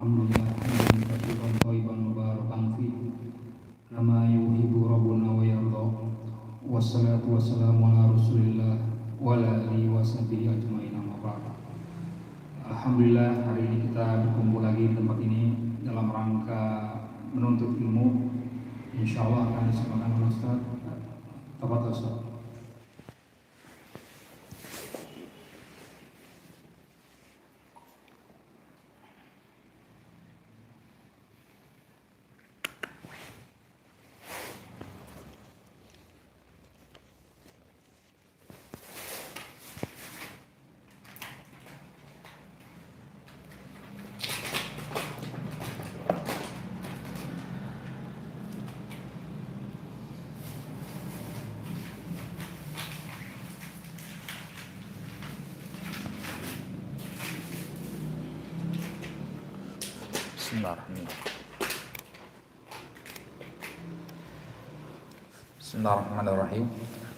Alhamdulillah hamdan katsiran thayyiban mubarakan fi kama yuhibbu rabbuna wa yarda. Wassalatu wassalamu ala Rasulillah wa ala alihi wa sahbihi ajmain, amma ba'd. Alhamdulillah hari ini kita berkumpul lagi di tempat ini dalam rangka menuntut ilmu. Insyaallah akan disampaikan oleh Ustaz. Tafadhol Ustaz. Bismillahirrahmanirrahim.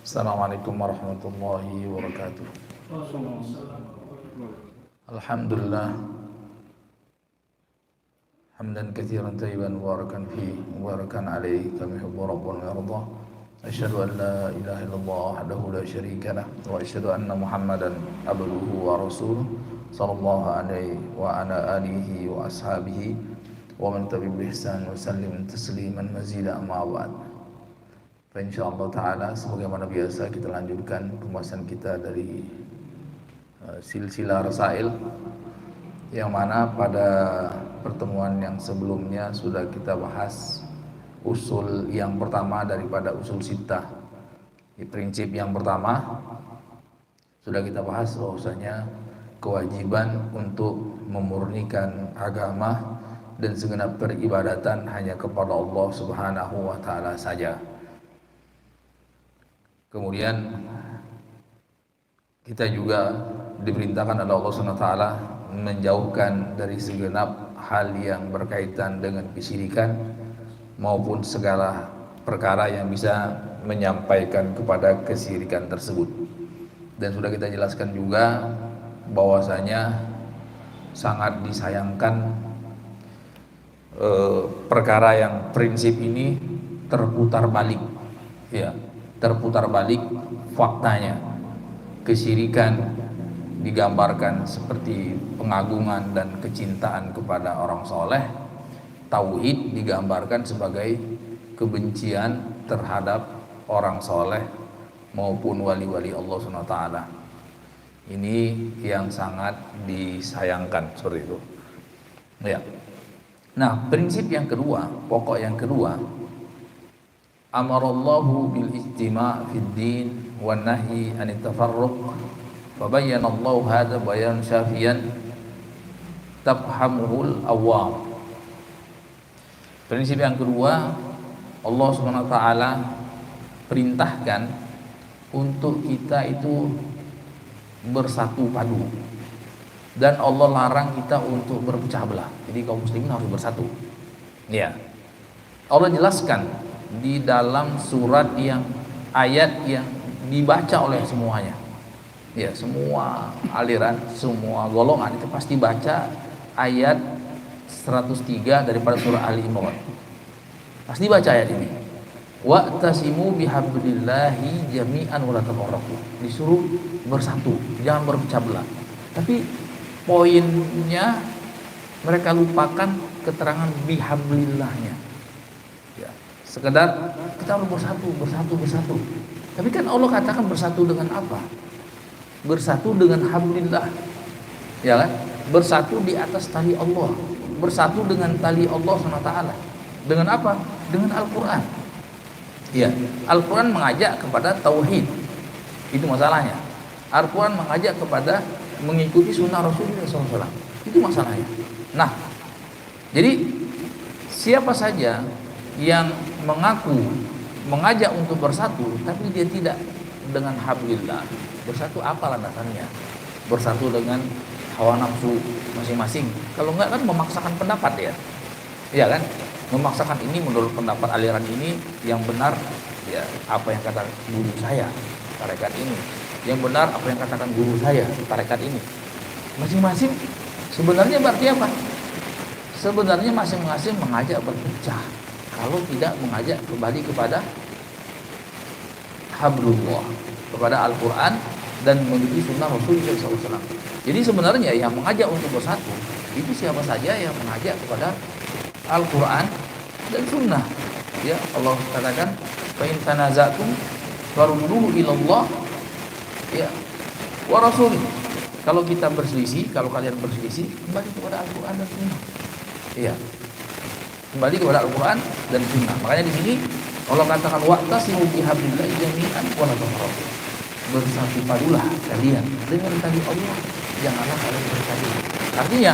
Assalamualaikum warahmatullahi wabarakatuh. Alhamdulillah hamdan katsiran thayyiban mubarakan fi mubarakan alaihi kama yuhibbu rabbuna wa yarda. Asyhadu an la ilaha illallah wahdahu la syarika lah wa asyhadu anna Muhammadan abduhu wa rasuluh sallallahu alaihi wa ala alihi wa ashabihi wa man tabi'ahum bi ihsan wa sallim tasliman mazida amma ba'd. InsyaAllah ta'ala sebagaimana biasa kita lanjutkan pembahasan kita dari silsilah Rasail, yang mana pada pertemuan yang sebelumnya sudah kita bahas usul yang pertama daripada usul sittah. Di prinsip yang pertama sudah kita bahas bahwasanya kewajiban untuk memurnikan agama dan segenap peribadatan hanya kepada Allah Subhanahu wa taala saja. Kemudian kita juga diperintahkan oleh Allah SWT menjauhkan dari segenap hal yang berkaitan dengan kesyirikan maupun segala perkara yang bisa menyampaikan kepada kesyirikan tersebut. Dan sudah kita jelaskan juga bahwasanya sangat disayangkan perkara yang prinsip ini terputar balik, ya. Terputar balik faktanya. Kesyirikan digambarkan seperti pengagungan dan kecintaan kepada orang soleh. Tauhid digambarkan sebagai kebencian terhadap orang soleh maupun wali-wali Allah SWT. Ini yang sangat disayangkan seperti itu, ya. Nah, prinsip yang kedua, pokok yang kedua, amarallahu bil ijtima' fid din wan nahyi anit tafarruq fa bayyana Allahu hadza bayan syafiyan tafhamuhul awam. Prinsip yang kedua, Allah Subhanahu wa taala perintahkan untuk kita itu bersatu padu, dan Allah larang kita untuk berpecah belah. Jadi kaum muslimin harus bersatu. Ya. Allah jelaskan di dalam surat yang ayat yang dibaca oleh semuanya, ya, semua aliran, semua golongan itu pasti baca ayat 103 daripada surah Ali Imran. Pasti baca ayat ini. Wa'tasimu bihablillahi jami'an wa la tafarraqu. Disuruh bersatu, jangan berpecah belah. Tapi poinnya mereka lupakan keterangan bihablillahnya. Sekedar kita harus bersatu. Tapi kan Allah katakan bersatu dengan apa? Bersatu dengan hablillah, ya kan? Bersatu di atas tali Allah, bersatu dengan tali Allah SWT. Dengan apa? Dengan Al-Quran. Ya, Al-Quran mengajak kepada tauhid, itu masalahnya. Al-Quran mengajak kepada mengikuti sunnah Rasulullah SAW, itu masalahnya. Nah, jadi siapa saja yang mengajak untuk bersatu tapi dia tidak dengan hablillah, bersatu apa landasannya? Bersatu dengan hawa nafsu masing-masing. Kalau enggak kan memaksakan pendapat, ya. Iya kan? Memaksakan ini menurut pendapat aliran ini yang benar, ya, apa yang kata guru saya, tarekat ini. Yang benar apa yang katakan guru saya, tarekat ini. Masing-masing sebenarnya berarti apa? sebenarnya masing-masing mengajak berpecah kalau tidak mengajak kembali kepada hablullah, kepada Al-Quran dan mengikuti sunnah Rasulullah SAW. Jadi sebenarnya yang mengajak untuk bersatu itu siapa saja yang mengajak kepada Al-Quran dan sunnah. Ya, Allah katakan fa in tanaza'tum farudduhu ilallah ya wa rasulih. Kalau kita berselisih, kalau kalian berselisih, kembali kepada Al-Quran dan sunnah. Iya. Kembali kepada Al-Quran dan sunnah. Makanya di sini Allah katakan wa'tasimu bihablillahi jami'an wa la tafarraqu. Bersatu padulah kalian dengan tali Allah, janganlah kalian bercerai. Artinya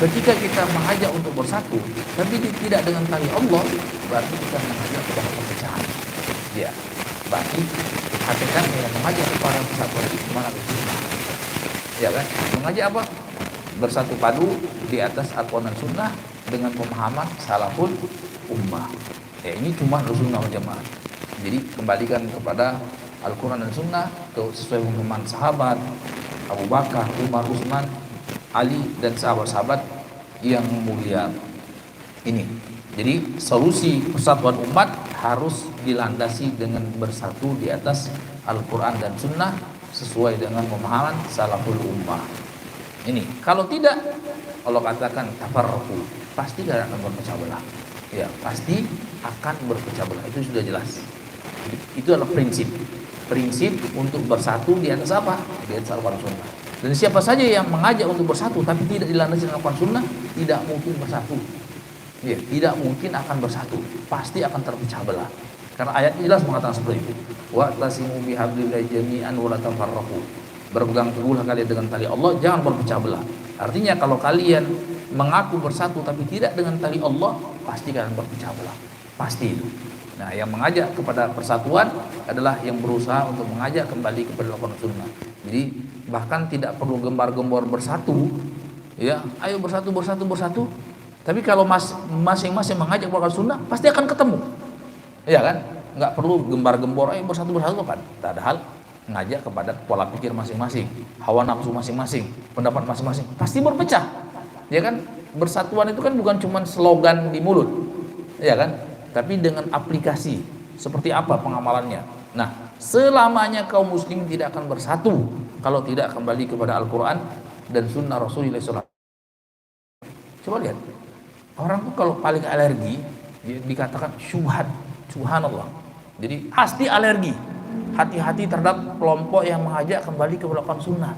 ketika kita mengajak untuk bersatu tapi tidak dengan tali Allah, berarti kita mengajak kepada perpecahan. Ya, berarti hakikatnya yang mengajak kepada persatuan itu mana itu? Ya kan? Mengajak apa? Bersatu padu di atas Al-Quran dan Sunnah dengan pemahaman salaful ummah. Ya, ini cuma Sunnah wal Jamaah. Jadi kembalikan kepada Al-Quran dan Sunnah sesuai pemahaman sahabat Abu Bakar, Umar, Utsman, Ali dan sahabat-sahabat yang mulia ini. Jadi solusi persatuan umat harus dilandasi dengan bersatu di atas Al-Quran dan Sunnah sesuai dengan pemahaman salaful ummah. Ini kalau tidak, Allah katakan tafarraqu, pasti akan berpecah belah. Ya, pasti akan berpecah belah. Itu sudah jelas. Itu adalah prinsip untuk bersatu di atas apa? Di atas Al-Quran Sunnah. Dan siapa saja yang mengajak untuk bersatu tapi tidak dilandasi dengan Al-Quran Sunnah, tidak mungkin bersatu. Ya, tidak mungkin akan bersatu. Pasti akan terpecah belah. Karena ayat jelas mengatakan seperti itu. Wa'tasimu bihablillahi jami'an wa la tafarraqu. Berpegang teguhlah kalian dengan tali Allah, jangan berpecah belah. Artinya kalau kalian mengaku bersatu tapi tidak dengan tali Allah, pasti kalian berpecah belah. Pasti itu. Nah, yang mengajak kepada persatuan adalah yang berusaha untuk mengajak kembali kepada Al-Quran Sunnah. Jadi bahkan tidak perlu gembar-gembor bersatu, ya, ayo bersatu. Tapi kalau masing-masing mengajak kepada Sunnah, pasti akan ketemu, ya kan? Nggak perlu gembar-gembor, ayo bersatu kan? Padahal mengajak kepada pola pikir masing-masing, hawa nafsu masing-masing, pendapat masing-masing, pasti berpecah, ya kan? Bersatuan itu kan bukan cuma slogan di mulut, ya kan? Tapi dengan aplikasi seperti apa pengamalannya. Nah, selamanya kaum muslim tidak akan bersatu kalau tidak kembali kepada Al-Quran dan Sunnah Rasulullah SAW. Coba lihat, orang tuh kalau paling alergi dikatakan syubhat, subhanallah. Jadi pasti alergi. Hati-hati terhadap kelompok yang mengajak kembali kepada Al-Quran Sunnah.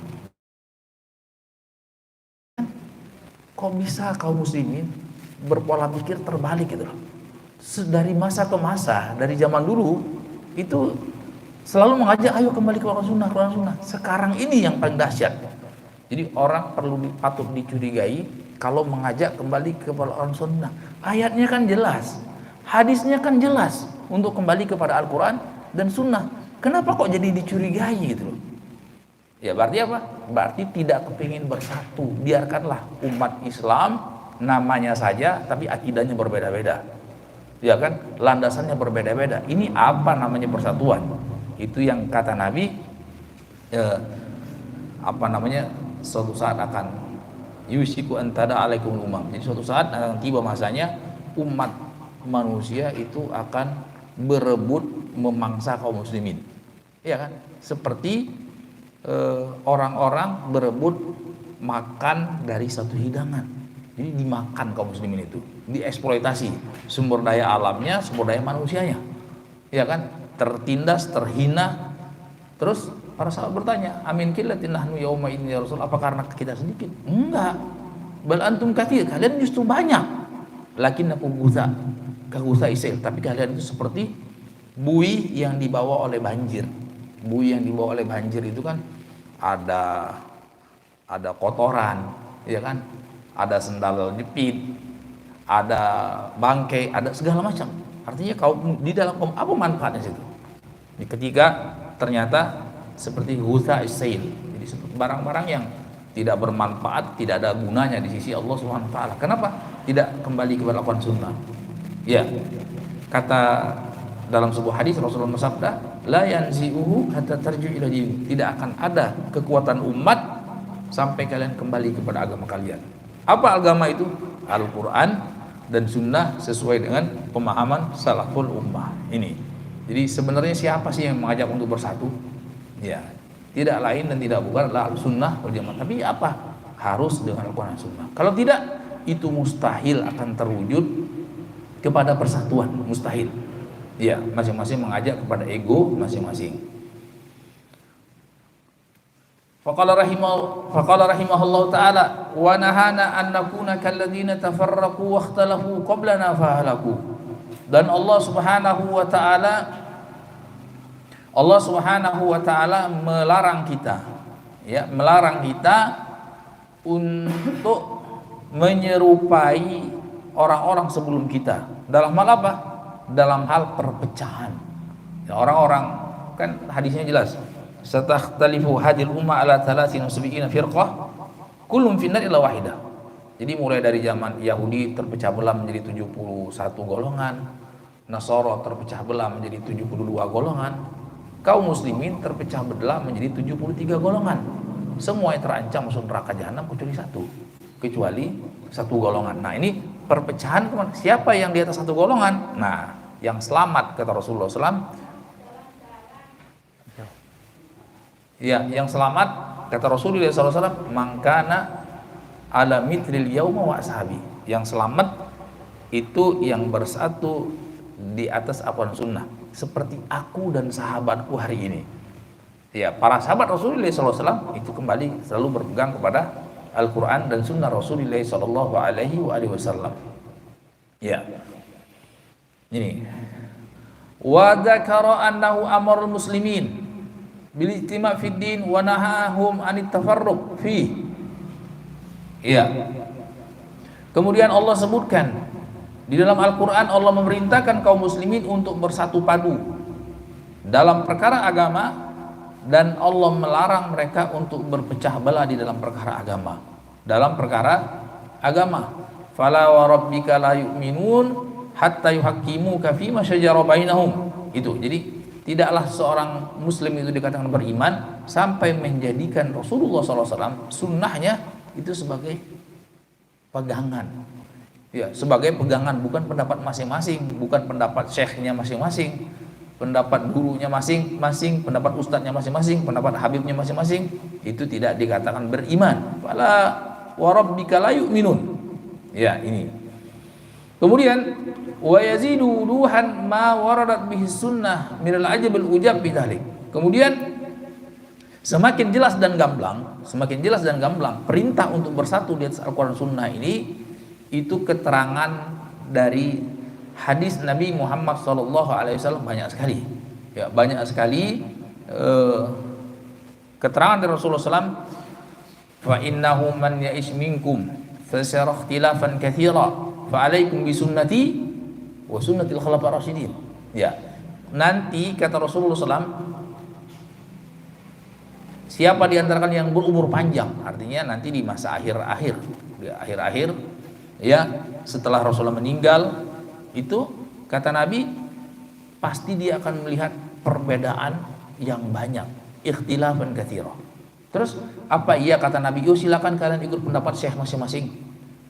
Kok bisa kaum muslimin berpola pikir terbalik gitu loh. Dari masa ke masa, dari zaman dulu itu selalu mengajak ayo kembali ke Quran Sunnah. Sekarang ini yang paling dahsyat. Jadi orang patut dicurigai kalau mengajak kembali ke Quran Sunnah. Ayatnya kan jelas, hadisnya kan jelas untuk kembali kepada Al-Quran dan Sunnah. Kenapa kok jadi dicurigai gitu loh? Ya berarti apa? Berarti tidak kepingin bersatu. Biarkanlah umat Islam namanya saja, tapi akidahnya berbeda-beda. Ya kan, landasannya berbeda-beda. Ini apa namanya persatuan? Itu yang kata Nabi, suatu saat akan yusiku antada alaikum umam. Jadi suatu saat akan tiba masanya umat manusia itu akan berebut memangsa kaum muslimin. Ya kan, seperti orang-orang berebut makan dari satu hidangan. Jadi dimakan kaum muslimin itu, dieksploitasi sumber daya alamnya, sumber daya manusianya, ya kan, tertindas, terhina. Terus para sahabat bertanya, amin qillatin nahnu yauma idin ya Rasul, apa karena kita sedikit? Enggak, bal antum katsir, kalian justru banyak. Lakinnakum guza isil, tapi kalian itu seperti buih yang dibawa oleh banjir. Buih yang dibawa oleh banjir itu kan ada kotoran, ya kan? Ada sendal jepit, ada bangkai, ada segala macam. Artinya di dalam apa manfaatnya situ? Ketika ternyata seperti hutha isail, jadi seperti barang-barang yang tidak bermanfaat, tidak ada gunanya di sisi Allah Subhanahu wa taala. Kenapa? Tidak kembali kepada Al-Quran Sunnah. Ya. Kata dalam sebuah hadis Rasulullah bersabda, la yanzi'uhu hatta tarji'u ila din. Tidak akan ada kekuatan umat sampai kalian kembali kepada agama kalian. Apa agama itu? Al-Quran dan sunnah sesuai dengan pemahaman salaful ummah. Ini. Jadi sebenarnya siapa sih yang mengajak untuk bersatu? Ya, tidak lain dan tidak bukan adalah sunnah wal jamaah. Tapi apa? Harus dengan Al-Quran dan sunnah. Kalau tidak, itu mustahil akan terwujud kepada persatuan, mustahil. Ya, masing-masing mengajak kepada ego masing-masing. Faqala rahimahullah ta'ala wa nahana an nakuna kalladzina tafarraqu wa ikhtalafu qablana fahalaku. Dan Allah Subhanahu wa taala melarang kita, ya, melarang kita untuk menyerupai orang-orang sebelum kita. Dalam hal apa? Dalam hal perpecahan. Ya, orang-orang kan hadisnya jelas. Satakhtalifu hadil ummah ala 73 firqah kullum finnar illa wahidah. Jadi mulai dari zaman Yahudi terpecah belah menjadi 71 golongan, Nasara terpecah belah menjadi 72 golongan, kaum muslimin terpecah belah menjadi 73 golongan. Semua yang terancam masuk neraka jahanam kecuali satu golongan. Nah, ini perpecahan teman. Siapa yang di atas satu golongan? Nah, yang selamat kata Rasulullah SAW. Ya, yang selamat kata Rasulullah SAW, mangkana ala mitril yauma wa ashabi. Yang selamat itu yang bersatu di atas Al-Quran sunnah, seperti aku dan sahabatku hari ini. Ya, para sahabat Rasulullah SAW itu kembali selalu berpegang kepada Al-Quran dan sunnah Rasulullah SAW. Ya, ini. Wa dzakara annahu amarul muslimin bil ijtima' fid din wa nahahum anit tafarruq fi. Ya. Kemudian Allah sebutkan di dalam Al-Qur'an, Allah memerintahkan kaum muslimin untuk bersatu padu dalam perkara agama, dan Allah melarang mereka untuk berpecah belah di dalam perkara agama. Dalam perkara agama, fala wa rabbika la yu'minun hatta yuhaqqimuka fima syajara bainahum. Itu. Jadi tidaklah seorang muslim itu dikatakan beriman sampai menjadikan Rasulullah SAW sunnahnya itu sebagai pegangan. Ya, sebagai pegangan, bukan pendapat masing-masing, bukan pendapat syekhnya masing-masing, pendapat gurunya masing-masing, pendapat ustadznya masing-masing, pendapat habibnya masing-masing. Itu tidak dikatakan beriman. Fala wa rabbika la yu'minun. Ya, ini. Kemudian wa yazidu duhan ma waradat bihi sunnah minal ajabil ujab bidzalik. Kemudian semakin jelas dan gamblang perintah untuk bersatu di atas Al-Qur'an sunnah ini, itu keterangan dari hadis Nabi Muhammad SAW banyak sekali. Ya, banyak sekali keterangan dari Rasulullah SAW. Fa innahu man ya'ish minkum fasara ikhtilafan katsira fa alaikum bi sunnati wa sunnatil khulafair rasyidin. Ya, nanti kata Rasulullah SAW, siapa di antara kalian yang berumur panjang, artinya nanti di masa akhir-akhir, ya, setelah Rasulullah meninggal, itu kata Nabi pasti dia akan melihat perbedaan yang banyak, ikhtilafan katsira. Terus apa iya kata Nabi? Yo, silakan kalian ikut pendapat syekh masing-masing,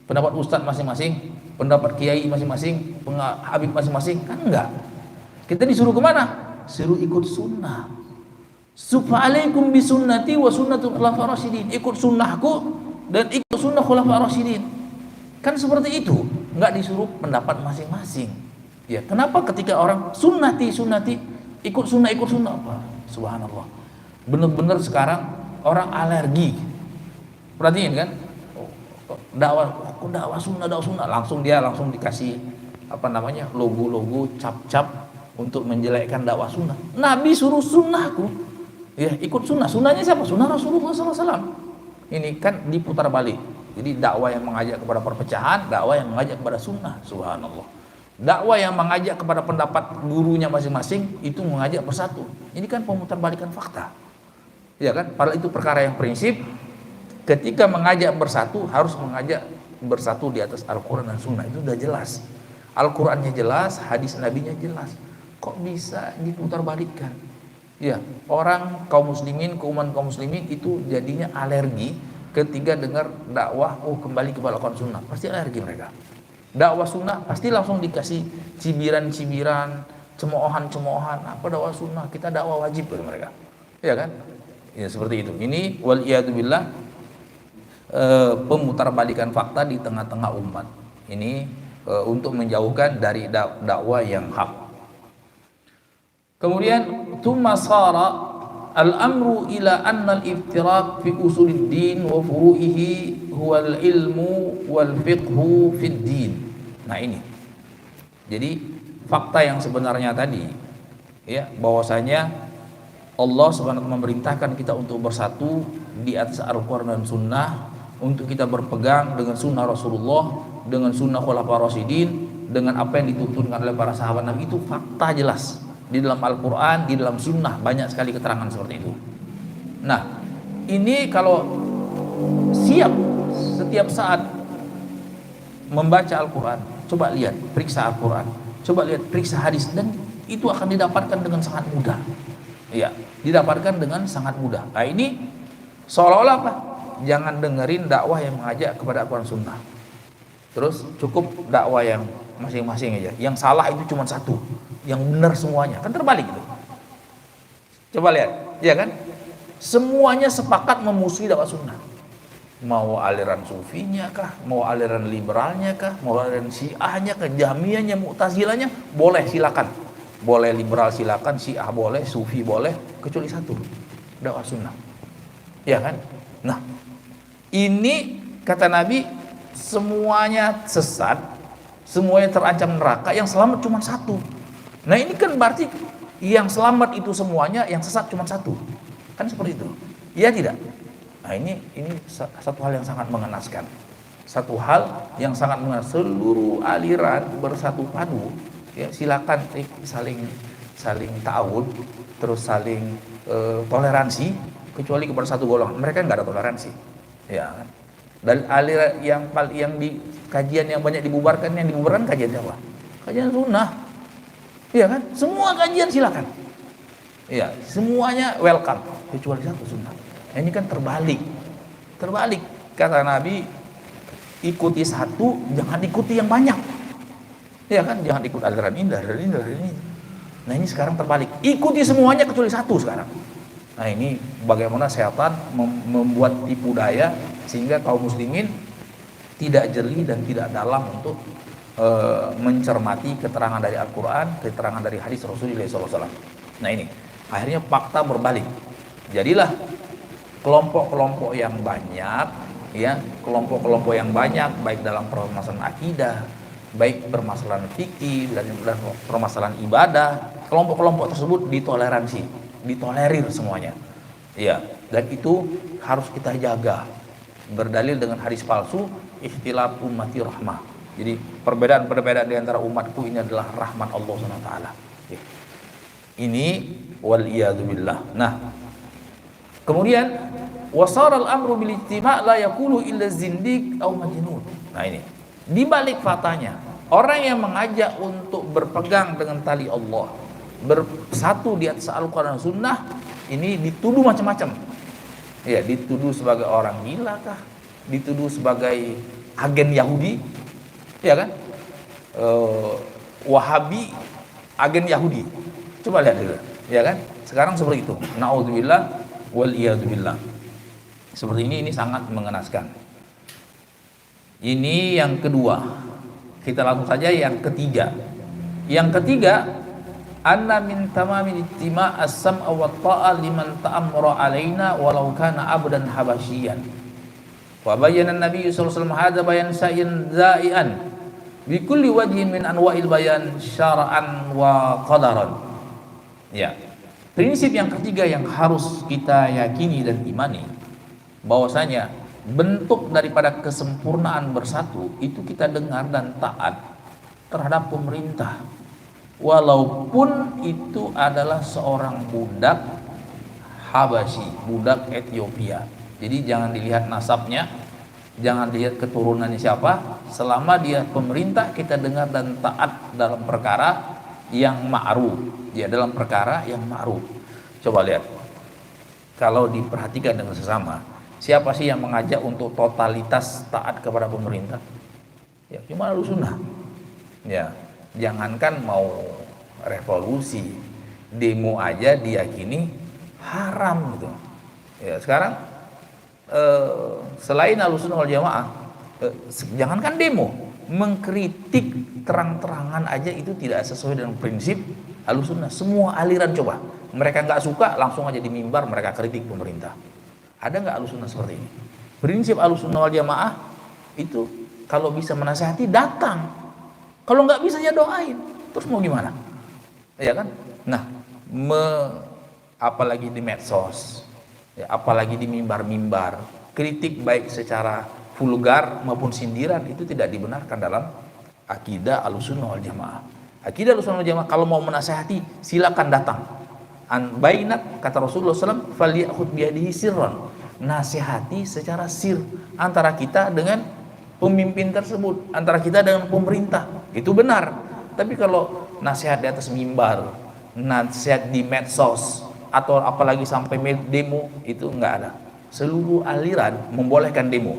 pendapat ustadz masing-masing, pendapat kiai masing-masing, habib masing-masing. Kan enggak. Kita disuruh kemana? Suruh ikut sunnah. Supa'alaikum bisunnati wa sunnatul khulafair rasyidin. Ikut sunnahku dan ikut sunnah khulafair rasyidin. Kan seperti itu. Enggak disuruh pendapat masing-masing. Ya, kenapa ketika orang sunnati ikut sunnah apa? Subhanallah. Benar-benar sekarang orang alergi. Perhatiin kan? Dakwah sunnah, langsung dikasih logo-logo, cap-cap untuk menjelekkan dakwah sunnah. Nabi suruh sunnahku, ya ikut sunnah. Sunnahnya siapa? Sunnah Rasulullah SAW. Ini kan diputar balik. Jadi dakwah yang mengajak kepada perpecahan, dakwah yang mengajak kepada sunnah. Subhanallah. Dakwah yang mengajak kepada pendapat gurunya masing-masing, itu mengajak bersatu. Ini kan pemutarbalikan fakta, ya kan? Padahal itu perkara yang prinsip. Ketika mengajak bersatu, harus mengajak bersatu di atas Al-Quran dan Sunnah. Itu udah jelas. Al-Qurannya jelas, hadis Nabinya jelas. Kok bisa diputarbalikkan? Ya, orang kaum muslimin, keumuman kaum muslimin itu jadinya alergi ketika dengar dakwah, oh kembali kepada Al-Quran Sunnah, pasti alergi mereka. Dakwah sunnah pasti langsung dikasih cibiran-cibiran, cemoohan-cemoohan. Apa dakwah sunnah? Kita dakwah wajib bagi mereka, ya kan? Ya seperti itu. Ini wal iyadu billah, pemutarbalikan fakta di tengah-tengah umat. Ini untuk menjauhkan dari dakwah yang hak. Kemudian tsumma sara al-amru ila anna al-iftiraq fi usuluddin wa furu'ihi huwa al-ilmu wal fiqhu fid din. Nah ini. Jadi fakta yang sebenarnya tadi ya, bahwasanya Allah Subhanahu wa taala memerintahkan kita untuk bersatu di atas Al-Qur'an dan Sunnah, untuk kita berpegang dengan sunnah Rasulullah, dengan sunnah Khulafaur Rasyidin, dengan apa yang dituntunkan oleh para sahabat Nabi. Itu fakta jelas di dalam Al-Quran, di dalam sunnah, banyak sekali keterangan seperti itu. Nah ini kalau siap setiap saat membaca Al-Quran, coba lihat, periksa Al-Quran, coba lihat, periksa hadis, dan itu akan didapatkan dengan sangat mudah. Ya, didapatkan dengan sangat mudah. Nah ini seolah-olah apa? Jangan dengerin dakwah yang mengajak kepada Al-Quran Sunnah, terus cukup dakwah yang masing-masing aja. Yang salah itu cuma satu, yang benar semuanya. Kan terbalik itu. Coba lihat, ya kan? Semuanya sepakat memusuhi dakwah sunnah. Mau aliran sufinya kah, mau aliran liberalnya kah, mau aliran syiahnya kah, jahmiyahnya, mu'tazilahnya, boleh silakan. Boleh liberal silakan, syiah boleh, sufi boleh, kecuali satu, dakwah sunnah. Ya kan? Nah, ini kata Nabi, semuanya sesat, semuanya terancam neraka, yang selamat cuma satu. Nah ini kan berarti yang selamat itu semuanya, yang sesat cuma satu. Kan seperti itu. Iya tidak? Nah ini satu hal yang sangat mengenaskan. Satu hal yang sangat mengenaskan. Seluruh aliran bersatu padu. Ya, silakan saling ta'awun, terus saling toleransi, kecuali kepada satu golongan. Mereka nggak ada toleransi. Ya kan? Dan aliran yang di kajian yang banyak dibubarkan, yang dibubarkan kajian apa? Kajian sunnah. Iya kan? Semua kajian silakan. Iya, semuanya welcome, kecuali satu sunnah. Nah, ini kan terbalik. Terbalik. Kata Nabi, ikuti satu, jangan ikuti yang banyak. Iya kan? Jangan ikut aliran ini, aliran ini, aliran ini. Nah, ini sekarang terbalik. Ikuti semuanya kecuali satu sekarang. Nah, ini bagaimana setan membuat tipu daya sehingga kaum muslimin tidak jeli dan tidak dalam untuk mencermati keterangan dari Al-Quran, keterangan dari hadis Rasulullah SAW. Nah ini, akhirnya fakta berbalik. Jadilah kelompok-kelompok yang banyak, ya, kelompok-kelompok yang banyak, baik dalam permasalahan akidah, baik permasalahan fikih dan permasalahan ibadah. Kelompok-kelompok tersebut ditoleransi, ditolerir semuanya. Ya, dan itu harus kita jaga. Berdalil dengan hadis palsu, ikhtilaf ummati rahmah. Jadi perbedaan-perbedaan di antara umatku ini adalah rahmat Allah SWT. Ini wal iyadu billah. Nah, kemudian wasara al-amru bil ijtima' la yaqulu illa zindiq aw majnun. Nah ini, di balik faktanya, orang yang mengajak untuk berpegang dengan tali Allah, bersatu di atas Al-Quran dan Sunnah, ini dituduh macam-macam. Ya, dituduh sebagai orang gila kah? Dituduh sebagai agen Yahudi, ya kan? Wahabi, agen Yahudi. Coba lihat dulu, ya kan? Sekarang seperti itu. Naudzubillah wal iyadzubillah. Seperti ini sangat mengenaskan. Ini yang kedua. Kita langsung saja yang ketiga. Yang ketiga, anna min tamamin ittima' as-sam'a wa ta'a liman ta'ammara alaina walau kana abdan habasyian. Wa bayyana an-nabiy sallallahu alaihi wasallam hadza bayan sa'in za'ian bi kulli wajhin min anwa'il bayan syara'an wa qadaran. Ya. Prinsip yang ketiga yang harus kita yakini dan imani, bahwasanya bentuk daripada kesempurnaan bersatu itu kita dengar dan taat terhadap pemerintah, walaupun itu adalah seorang budak Habasyi, budak Ethiopia. Jadi jangan dilihat nasabnya, jangan dilihat keturunannya siapa, selama dia pemerintah kita dengar dan taat dalam perkara yang ma'ruf, ya, dalam perkara yang ma'ruf. Coba lihat, kalau diperhatikan dengan sesama, Siapa sih yang mengajak untuk totalitas taat kepada pemerintah? Ya, cuma Ahlussunnah. Ya, jangankan mau revolusi, demo aja diyakini haram gitu. Ya, sekarang selain Ahlussunnah wal Jamaah, jangankan demo, mengkritik terang-terangan aja itu tidak sesuai dengan prinsip Ahlussunnah. Semua aliran coba, mereka nggak suka langsung aja di mimbar mereka kritik pemerintah. Ada nggak Ahlussunnah seperti ini? Prinsip Ahlussunnah wal Jamaah itu kalau bisa menasihati datang, kalau nggak bisa ya doain. Terus mau gimana? Ya kan? Nah, apalagi di medsos, ya, apalagi di mimbar-mimbar, kritik baik secara vulgar maupun sindiran itu tidak dibenarkan dalam akidah Ahlussunnah wal Jamaah. Akidah Ahlussunnah wal Jamaah kalau mau menasihati silakan datang. An bainat, kata Rasulullah SAW, falyakhud biyadihi sirran, nasihati secara sir antara kita dengan pemimpin tersebut, antara kita dengan pemerintah, itu benar. Tapi kalau nasihat di atas mimbar, nasihat di medsos, atau apalagi sampai demo, itu enggak ada. Seluruh aliran membolehkan demo,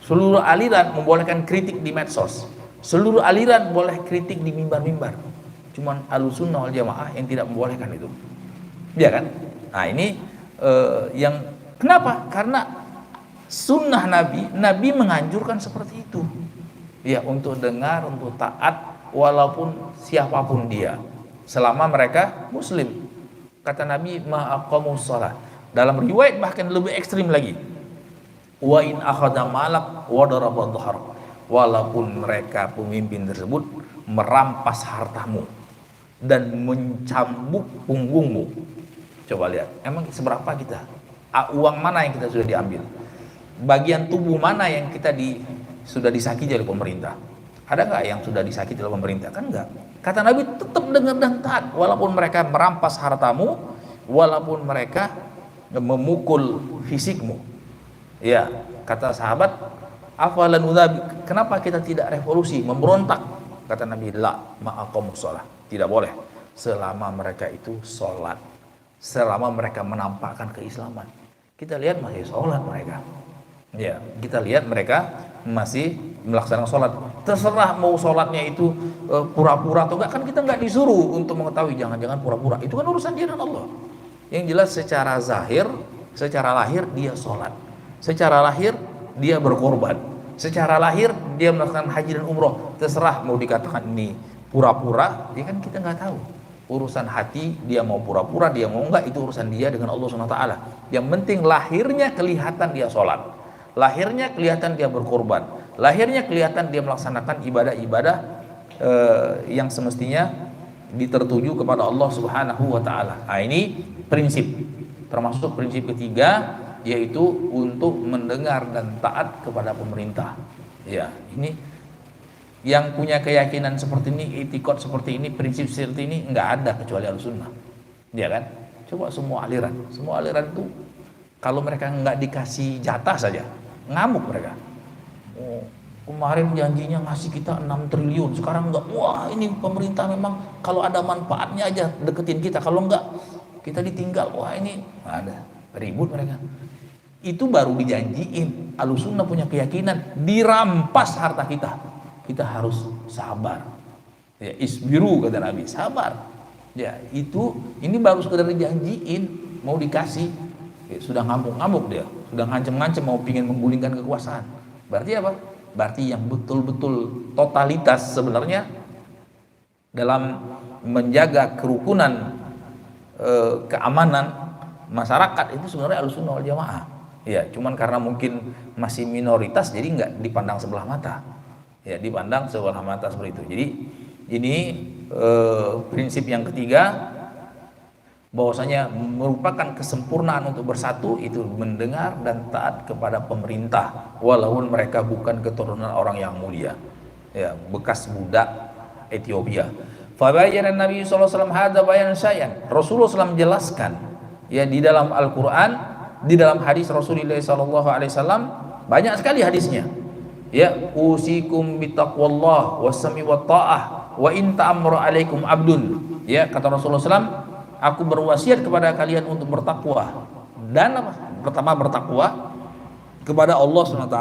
seluruh aliran membolehkan kritik di medsos, seluruh aliran boleh kritik di mimbar-mimbar. Cuman Ahlussunnah wal Jamaah yang tidak membolehkan itu. Ya kan? Nah ini yang kenapa? Karena sunnah Nabi menganjurkan seperti itu. Ya, untuk dengar, untuk taat walaupun siapapun dia, selama mereka muslim. Kata Nabi, ma'aqamus shalah. Dalam riwayat bahkan lebih ekstrim lagi. Wa in akhadha malak wa daraba dhahar. Walaupun mereka pemimpin tersebut merampas hartamu dan mencambuk punggungmu. Coba lihat, emang seberapa kita? Uang mana yang kita sudah diambil? Bagian tubuh mana yang kita sudah disakiti oleh pemerintah? Ada nggak yang sudah disakiti oleh pemerintah? Kan enggak. Kata Nabi, tetap dengar dan taat walaupun mereka merampas hartamu, walaupun mereka memukul fisikmu. Ya, kata sahabat, afalan udzabi, kenapa kita tidak revolusi, memberontak? Kata Nabi, la ma'aqamus shalah, tidak boleh selama mereka itu sholat, selama mereka menampakkan keislaman. Kita lihat masih sholat mereka. Ya, kita lihat mereka masih melaksanakan sholat. Terserah mau sholatnya itu pura-pura atau enggak, kan kita enggak disuruh untuk mengetahui, jangan-jangan pura-pura. Itu kan urusan dia dengan Allah. Yang jelas secara zahir, secara lahir dia sholat, secara lahir dia berkorban, secara lahir dia melaksanakan haji dan umroh. Terserah mau dikatakan ini pura-pura, ya kan kita nggak tahu. Urusan hati dia mau pura-pura, dia mau enggak, itu urusan dia dengan Allah SWT. Yang penting lahirnya kelihatan dia sholat, lahirnya kelihatan dia berkorban, lahirnya kelihatan dia melaksanakan ibadah-ibadah yang semestinya ditertuju kepada Allah Subhanahu wa taala. Nah, ini prinsip, termasuk prinsip ketiga, yaitu untuk mendengar dan taat kepada pemerintah. Ya, ini yang punya keyakinan seperti ini, itikad seperti ini, prinsip seperti ini enggak ada kecuali Ahlussunnah. Ya kan? Coba semua aliran itu kalau mereka enggak dikasih jatah saja, ngamuk mereka. Oh, kemarin janjinya ngasih kita 6 triliun, sekarang enggak. Wah, ini pemerintah memang kalau ada manfaatnya aja deketin kita, kalau enggak kita ditinggal. Wah, ini ada ribut mereka. Itu baru dijanjiin. Ahlussunnah punya keyakinan dirampas harta kita, kita harus sabar. Ya, isbiru kata Nabi, sabar. Ya, ini baru sekedar dijanjiin mau dikasih, ya, sudah ngamuk-ngamuk dia, sudah ngancem-ngancem mau pingin menggulingkan kekuasaan. Berarti apa? Berarti yang betul-betul totalitas sebenarnya dalam menjaga kerukunan, keamanan masyarakat itu sebenarnya Ahlussunnah wal Jamaah. Ya, cuman karena mungkin masih minoritas jadi nggak dipandang sebelah mata. Ya, dipandang sebelah mata seperti itu. Jadi ini prinsip yang ketiga, bahwasanya merupakan kesempurnaan untuk bersatu itu mendengar dan taat kepada pemerintah walaupun mereka bukan keturunan orang yang mulia. Ya, bekas budak Ethiopia. Fa bayyana Nabi sallallahu alaihi wasallam hadza bayanan syai'an. Rasulullah SAW menjelaskan ya di dalam Al-Qur'an, di dalam hadis Rasulullah sallallahu alaihi wasallam, banyak sekali hadisnya. Ya, usikum bitaqwallah wasami wa ta'ah wa in ta'amru alaikum abdun. Ya, kata Rasulullah SAW, aku berwasiat kepada kalian untuk bertakwa. Dan apa? Pertama bertakwa, kepada Allah SWT.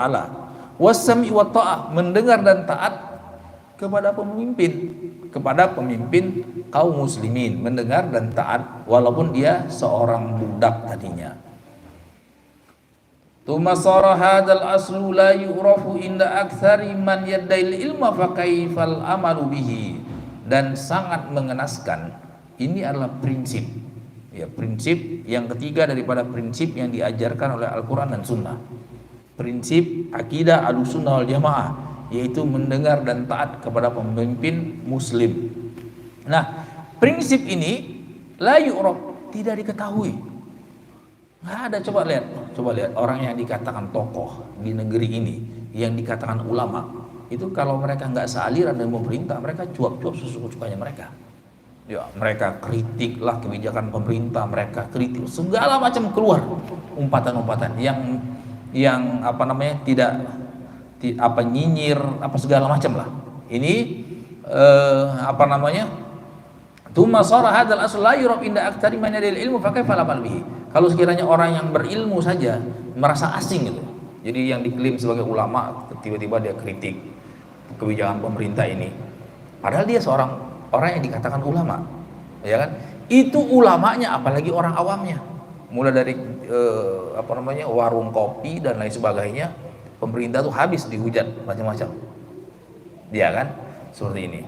Wasami wa ta'ah, mendengar dan taat kepada pemimpin kaum muslimin, mendengar dan taat walaupun dia seorang budak tadinya. Tsumma sara hadzal aslu la yu'rafu inda aktsari man yadda'il ilma fa kaifal amalu bihi. Dan sangat mengenaskan, ini adalah prinsip, ya, prinsip yang ketiga daripada prinsip yang diajarkan oleh Al-Quran dan Sunnah. Prinsip akidah Ahlussunnah wal Jamaah, yaitu mendengar dan taat kepada pemimpin muslim. Nah, prinsip ini la yu'raf, tidak diketahui. Nggak ada. Coba lihat orang yang dikatakan tokoh di negeri ini, yang dikatakan ulama, itu kalau mereka nggak sealiran dengan pemerintah, mereka cuap-cuap sesuka-sukanya mereka. Ya, mereka kritik lah kebijakan pemerintah, mereka kritik segala macam, keluar umpatan-umpatan yang apa namanya, tidak nyinyir apa segala macam lah. Ini apa namanya? Tsumma sara hadzal asl la yurab inda aktsari man yadil ilmu fa kaifa amal bihi. Kalau sekiranya orang yang berilmu saja merasa asing gitu. Jadi yang diklaim sebagai ulama tiba-tiba dia kritik kebijakan pemerintah ini, padahal dia seorang orang yang dikatakan ulama, ya kan? Itu ulamanya, apalagi orang awamnya, mulai dari apa namanya, warung kopi dan lain sebagainya, pemerintah tuh habis dihujat macam-macam, ya kan? Seperti ini.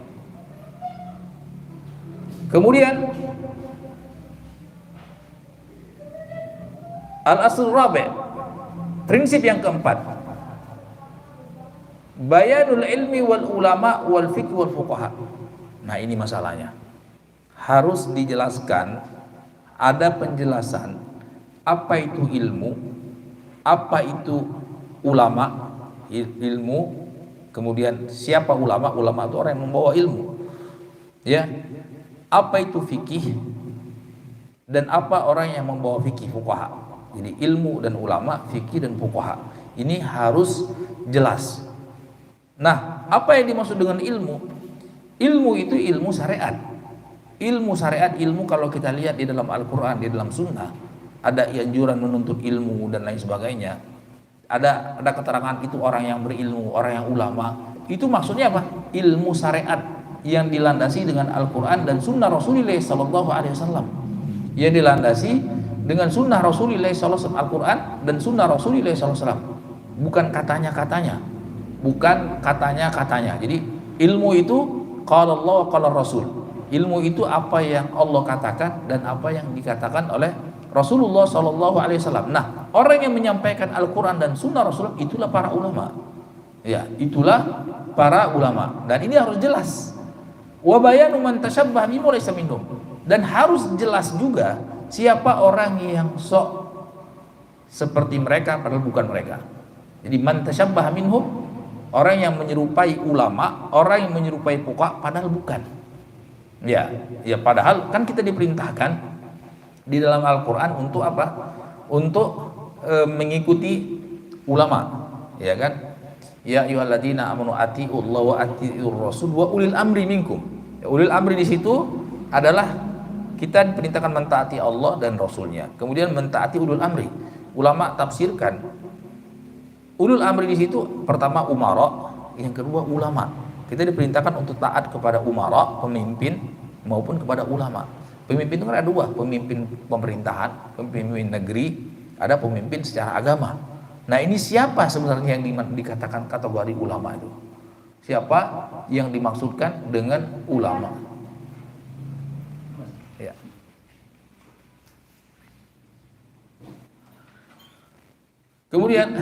Kemudian al-asl rabi', prinsip yang keempat, bayanul ilmi wal ulama wal fiqh wal fuqaha. Nah, ini masalahnya. Harus dijelaskan, ada penjelasan apa itu ilmu, apa itu ulama, ilmu, kemudian siapa ulama? Ulama itu orang yang membawa ilmu. Ya. Apa itu fikih dan apa orang yang membawa fikih, fuqaha. Jadi ilmu dan ulama, fikih dan fuqaha. Ini harus jelas. Nah, apa yang dimaksud dengan ilmu? Ilmu itu ilmu syariat. Ilmu syariat, ilmu kalau kita lihat di dalam Al-Quran, di dalam Sunnah, ada anjuran menuntut ilmu dan lain sebagainya. Ada keterangan itu orang yang berilmu, orang yang ulama. Itu maksudnya apa? Ilmu syariat yang dilandasi dengan Al-Quran dan Sunnah Rasulullah SAW. Yang dilandasi dengan Sunnah Rasulullah SAW, Al-Quran dan Sunnah Rasulullah SAW. Bukan katanya-katanya. Jadi ilmu itu qala Allah qala Rasul. Ilmu itu apa yang Allah katakan dan apa yang dikatakan oleh Rasulullah SAW. Nah, orang yang menyampaikan Al-Quran dan Sunnah Rasulullah itulah para ulama. Ya, itulah para ulama. Dan ini harus jelas. Wa bayanu man tashabbaha bihim laysa minhum. Dan harus jelas juga siapa orang yang sok seperti mereka padahal bukan mereka. Jadi man tashabbaha minhum, orang yang menyerupai ulama, orang yang menyerupai fuqaha padahal bukan. Ya, padahal kan kita diperintahkan di dalam Al-Qur'an untuk apa? Untuk mengikuti ulama, ya kan? Ya ayyuhalladzina amanu atiiullaha wa atiiur rasul wa ulil amri minkum. Ya, ulil amri di situ adalah kita diperintahkan mentaati Allah dan Rasulnya, kemudian mentaati ulul amri. Ulama tafsirkan ulul amri di situ pertama umara, yang kedua ulama. Kita diperintahkan untuk taat kepada umara, pemimpin, maupun kepada ulama. Pemimpin itu kan ada dua, pemimpin pemerintahan, pemimpin negeri, ada pemimpin secara agama. Nah, ini siapa sebenarnya yang dikatakan kategori ulama itu? Siapa yang dimaksudkan dengan ulama? Ya. Kemudian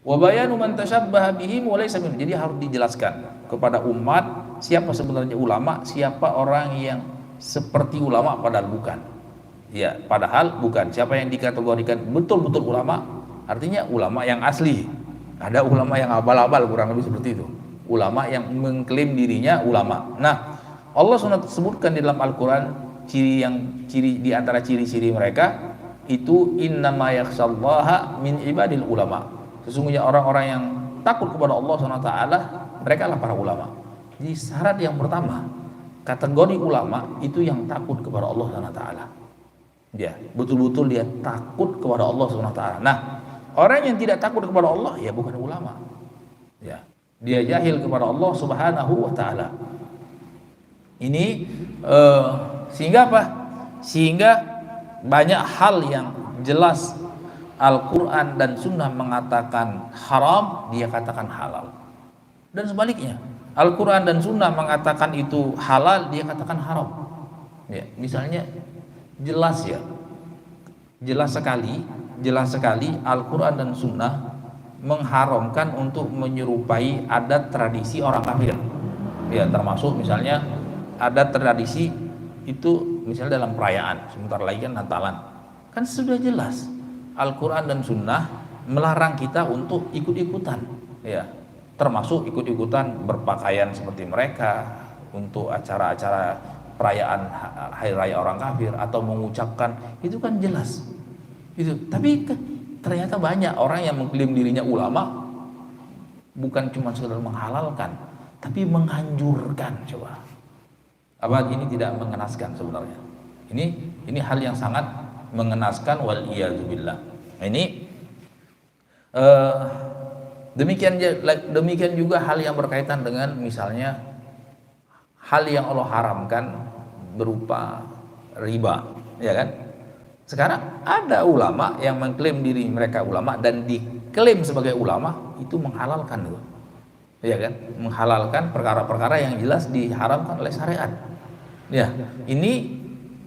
wa bayanu man tashabbaha bihim wa laysa minhum. Jadi harus dijelaskan kepada umat siapa sebenarnya ulama, siapa orang yang seperti ulama padahal bukan. Ya, padahal bukan. Siapa yang dikategorikan betul-betul ulama, artinya ulama yang asli. Ada ulama yang abal-abal, kurang lebih seperti itu. Ulama yang mengklaim dirinya ulama. Nah, Allah SWT sebutkan di dalam Al-Quran ciri di antara ciri-ciri mereka itu innama yakhshallaha min ibadil ulama. Sesungguhnya orang-orang yang takut kepada Allah SWT, mereka adalah para ulama. Jadi syarat yang pertama, kategori ulama itu yang takut kepada Allah SWT. Ya, betul-betul dia takut kepada Allah Subhanahu wa taala. Nah, orang yang tidak takut kepada Allah ya bukan ulama. Ya, dia jahil kepada Allah Subhanahu wa taala. Ini sehingga apa? Sehingga banyak hal yang jelas Al-Quran dan Sunnah mengatakan haram, dia katakan halal. Dan sebaliknya, Al-Quran dan Sunnah mengatakan itu halal, dia katakan haram. Ya, misalnya jelas ya, jelas sekali Al-Quran dan Sunnah mengharamkan untuk menyerupai adat tradisi orang kafir. Ya, termasuk misalnya adat tradisi itu misalnya dalam perayaan, sebentar lagi kan Natalan, kan sudah jelas Al-Quran dan Sunnah melarang kita untuk ikut-ikutan, ya, termasuk ikut-ikutan berpakaian seperti mereka untuk acara-acara perayaan hari raya orang kafir atau mengucapkan, itu kan jelas itu. Tapi ternyata banyak orang yang mengklaim dirinya ulama, bukan cuma sekedar menghalalkan tapi menganjurkan. Coba apa ini tidak mengenaskan sebenarnya? Ini hal yang sangat mengenaskan, wal iyadzubillah. Ini demikian juga hal yang berkaitan dengan misalnya hal yang Allah haramkan berupa riba, ya kan? Sekarang ada ulama yang mengklaim diri mereka ulama dan diklaim sebagai ulama itu menghalalkan itu, ya kan? Menghalalkan perkara-perkara yang jelas diharamkan oleh syariat. Ya, ini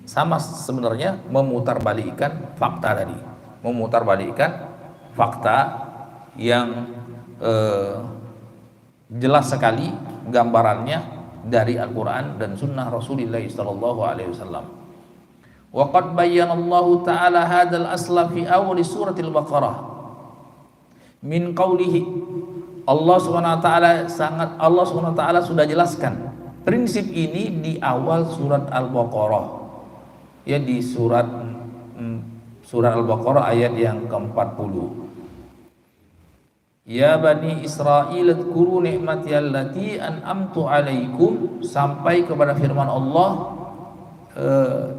sama sebenarnya memutarbalikkan fakta tadi, memutarbalikkan fakta yang jelas sekali gambarannya dari Al-Quran dan Sunnah Rasulullah sallallahu alaihi wasallam. Wa qad bayyana Allah taala hadzal asla fi awal suratil Baqarah min qawlihi. Allah Subhanahu wa taala sudah jelaskan prinsip ini di awal surat Al-Baqarah. Ya, di surat Al-Baqarah ayat yang ke-40. Ya Bani Israil dzkuru ni'mati allati an'amtu 'alaikum, sampai kepada firman Allah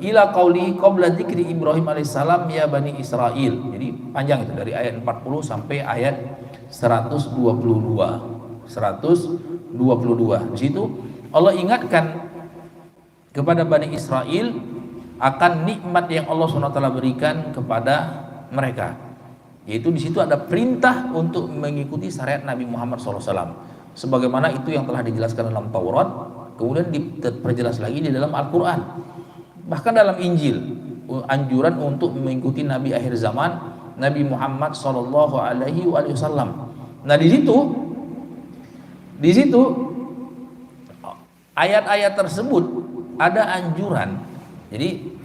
ila qauli qabla dzikri Ibrahim alaihissalam ya Bani Israil. Jadi panjang itu dari ayat 40 sampai ayat 122. Di situ Allah ingatkan kepada Bani Israil akan nikmat yang Allah SWT berikan kepada mereka, yaitu di situ ada perintah untuk mengikuti syariat Nabi Muhammad SAW, sebagaimana itu yang telah dijelaskan dalam Taurat, kemudian diperjelas lagi di dalam Al-Quran, bahkan dalam Injil, anjuran untuk mengikuti Nabi akhir zaman, Nabi Muhammad SAW. Nah, di situ ayat-ayat tersebut ada anjuran. Jadi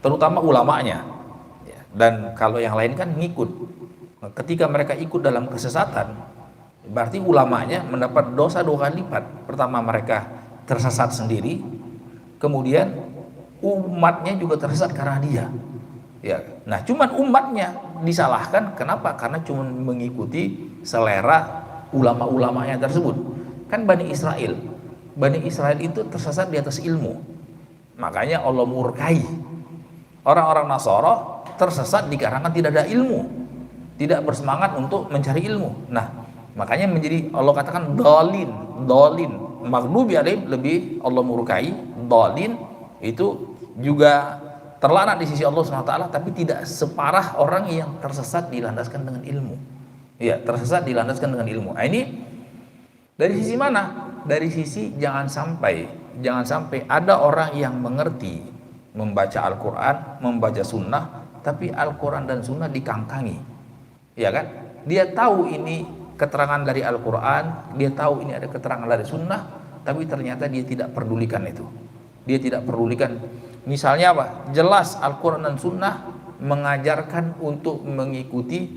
terutama ulamanya, ya, dan kalau yang lain kan ngikut. Ketika mereka ikut dalam kesesatan, berarti ulamanya mendapat dosa 2 kali lipat. Pertama, mereka tersesat sendiri, kemudian umatnya juga tersesat karena dia. Ya, nah cuman umatnya disalahkan, kenapa? Karena cuma mengikuti selera ulama-ulamanya tersebut. Kan Bani Israel itu tersesat di atas ilmu. Makanya Allah murkai orang-orang Nasara tersesat dikarenakan tidak ada ilmu, tidak bersemangat untuk mencari ilmu. Nah, makanya menjadi Allah katakan dolin, maghdubi alaihim, lebih Allah murkai. Dolin itu juga terlaknat di sisi Allah SWT, tapi tidak separah orang yang tersesat dilandaskan dengan ilmu. Ya, tersesat dilandaskan dengan ilmu. Nah, ini dari sisi mana? Dari sisi jangan sampai ada orang yang mengerti membaca Al-Quran, membaca Sunnah, tapi Al-Quran dan Sunnah dikangkangi, ya kan? Dia tahu ini keterangan dari Al-Quran, dia tahu ini ada keterangan dari Sunnah, tapi ternyata dia tidak pedulikan itu. Dia tidak pedulikan. Misalnya apa? Jelas Al-Quran dan Sunnah mengajarkan untuk mengikuti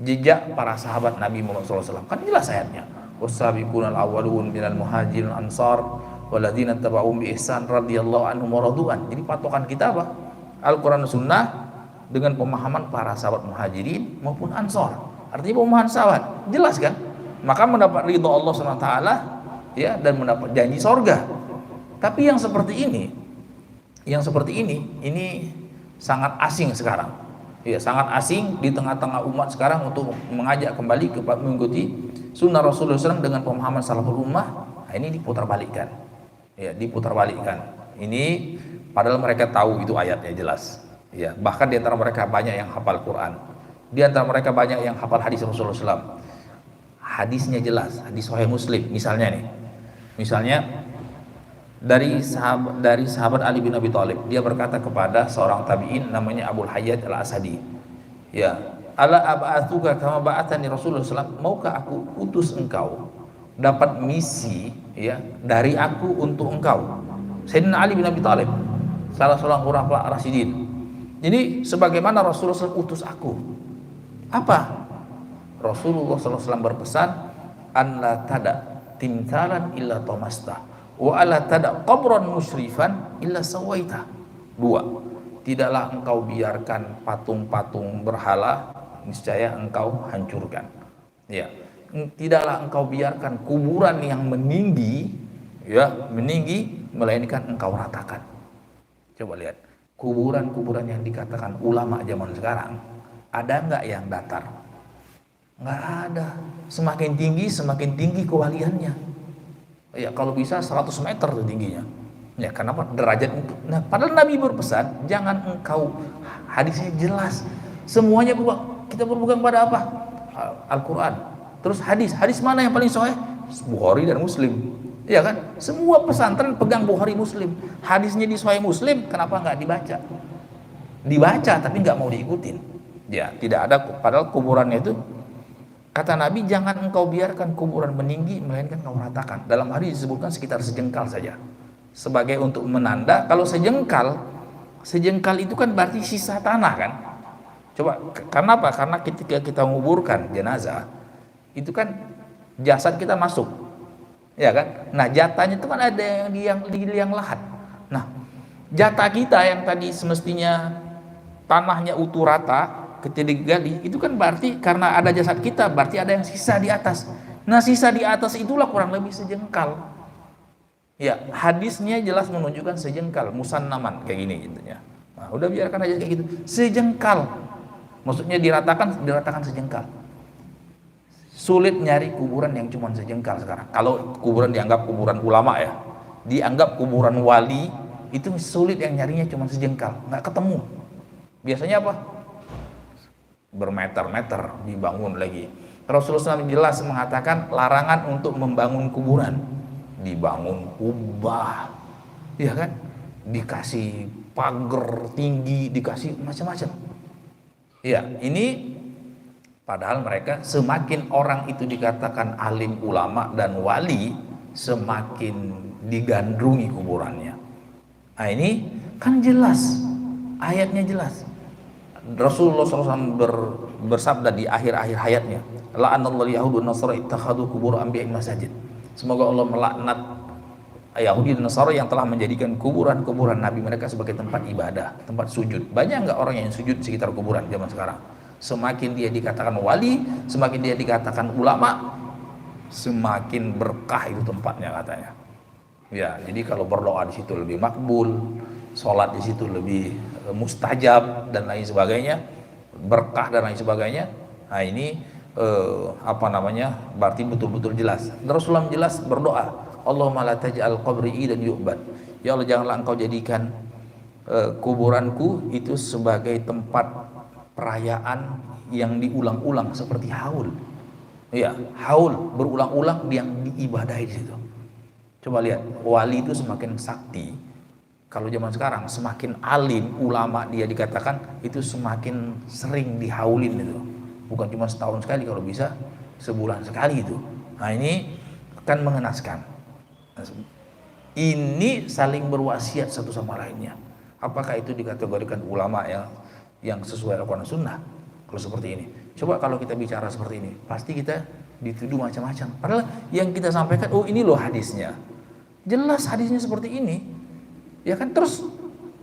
jejak para sahabat Nabi Muhammad SAW. Kan jelas ayatnya. Wassabiqunal awwalun minal muhajirin ansar walladzina tabauhum bi ihsan radhiyallahu anhum wa radu'an. Jadi patokan kita apa? Al-Quran dan Sunnah dengan pemahaman para sahabat muhajirin maupun ansar. Artinya pemahaman sahabat, jelas kan? Maka mendapat ridho Allah SWT, ya, dan mendapat janji sorga. Tapi yang seperti ini sangat asing sekarang. Ya, sangat asing di tengah-tengah umat sekarang untuk mengajak kembali mengikuti sunnah Rasulullah SAW dengan pemahaman salaful ummah. Nah, ini diputarbalikkan. Ya, diputarbalikkan. Ini padahal mereka tahu itu ayatnya jelas. Ya, bahkan di antara mereka banyak yang hafal Quran. Di antara mereka banyak yang hafal hadis Rasulullah SAW. Hadisnya jelas, hadis Sahih Muslim misalnya nih. Misalnya dari sahabat Ali bin Abi Thalib, dia berkata kepada seorang tabi'in namanya Abul Hayyaj Al-Asadi, ya, ala ab'atsuka kama ba'athani Rasulullah SAW, maukah aku utus engkau dapat misi, ya, dari aku untuk engkau. Sayyidina Ali bin Abi Thalib, salah seorang khulafa Rasyidin. Jadi sebagaimana Rasulullah SAW utus aku, apa? Rasulullah SAW berpesan, an la tada timthalan illa tamasta wa ala tada qabran musyrifan illa sawaita. Dua, tidaklah engkau biarkan patung-patung berhala, niscaya engkau hancurkan. Ya, tidaklah engkau biarkan kuburan yang meninggi, ya, meninggi, melainkan engkau ratakan. Coba lihat, kuburan-kuburan yang dikatakan ulama zaman sekarang, ada nggak yang datar? Nggak ada. Semakin tinggi kewaliannya. Ya, kalau bisa 100 meter tingginya. Ya, kenapa? Derajat itu. Nah, padahal Nabi berpesan, jangan engkau, hadisnya jelas. Semuanya kita berpegang pada apa? Al-Quran. Terus hadis mana yang paling sahih? Bukhari dan Muslim. Ya kan? Semua pesantren pegang Bukhari Muslim. Hadisnya di Sahih Muslim, kenapa nggak dibaca? Dibaca tapi nggak mau diikutin. Ya, tidak ada. Padahal kuburannya itu, kata Nabi, jangan engkau biarkan kuburan meninggi, melainkan engkau ratakan. Dalam hadis disebutkan sekitar sejengkal saja. Sebagai untuk menanda, kalau sejengkal itu kan berarti sisa tanah kan. Coba, karena apa? Karena ketika kita menguburkan jenazah, itu kan jasad kita masuk. Ya kan? Nah, jatahnya itu kan ada yang di liang lahat. Nah, jatah kita yang tadi semestinya tanahnya utuh rata, ketika digali, itu kan berarti karena ada jasad kita, berarti ada yang sisa di atas. Nah, sisa di atas itulah kurang lebih sejengkal. Ya, hadisnya jelas menunjukkan sejengkal, musannaman kayak gini gitu ya. Nah, udah biarkan aja kayak gitu. Sejengkal. Maksudnya diratakan sejengkal. Sulit nyari kuburan yang cuma sejengkal sekarang. Kalau kuburan dianggap kuburan ulama ya, dianggap kuburan wali, itu sulit yang nyarinya cuma sejengkal, nggak ketemu. Biasanya apa? Bermeter-meter dibangun lagi. Rasulullah SAW jelas mengatakan larangan untuk membangun kuburan. Dibangun kubah, ya kan? Dikasih pagar tinggi, dikasih macam-macam. Ya, ini padahal mereka, semakin orang itu dikatakan alim, ulama dan wali, semakin digandrungi kuburannya. Nah, ini kan jelas, ayatnya jelas. Rasulullah SAW bersabda di akhir-akhir hayatnya, la'anallahu yahudu nasara ittakhadhu kubur anbiya'i masajid. Semoga Allah melaknat Yahudi dan Nasara yang telah menjadikan kuburan-kuburan nabi mereka sebagai tempat ibadah, tempat sujud. Banyak nggak orang yang sujud di sekitar kuburan zaman sekarang? Semakin dia dikatakan wali, semakin dia dikatakan ulama, semakin berkah itu tempatnya katanya. Ya, jadi kalau berdoa di situ lebih makbul, sholat di situ lebih mustajab dan lain sebagainya, berkah dan lain sebagainya. Nah, ini berarti betul-betul jelas. Rasulullah jelas berdoa, Allahumma la taj'al qabri idan yu'bad. Ya Allah, janganlah engkau jadikan kuburanku itu sebagai tempat perayaan yang diulang-ulang seperti haul. Ya, haul berulang-ulang yang diibadahi di situ. Coba lihat, wali itu semakin sakti. Kalau zaman sekarang semakin alim, ulama dia dikatakan, itu semakin sering dihaulin itu. Bukan cuma setahun sekali, kalau bisa sebulan sekali itu. Nah, ini kan mengenaskan. Ini saling berwasiat satu sama lainnya. Apakah itu dikategorikan ulama yang sesuai Al-Quran Sunnah? Kalau seperti ini, coba kalau kita bicara seperti ini, pasti kita dituduh macam-macam. Padahal yang kita sampaikan, oh ini loh hadisnya, jelas hadisnya seperti ini, ya kan? Terus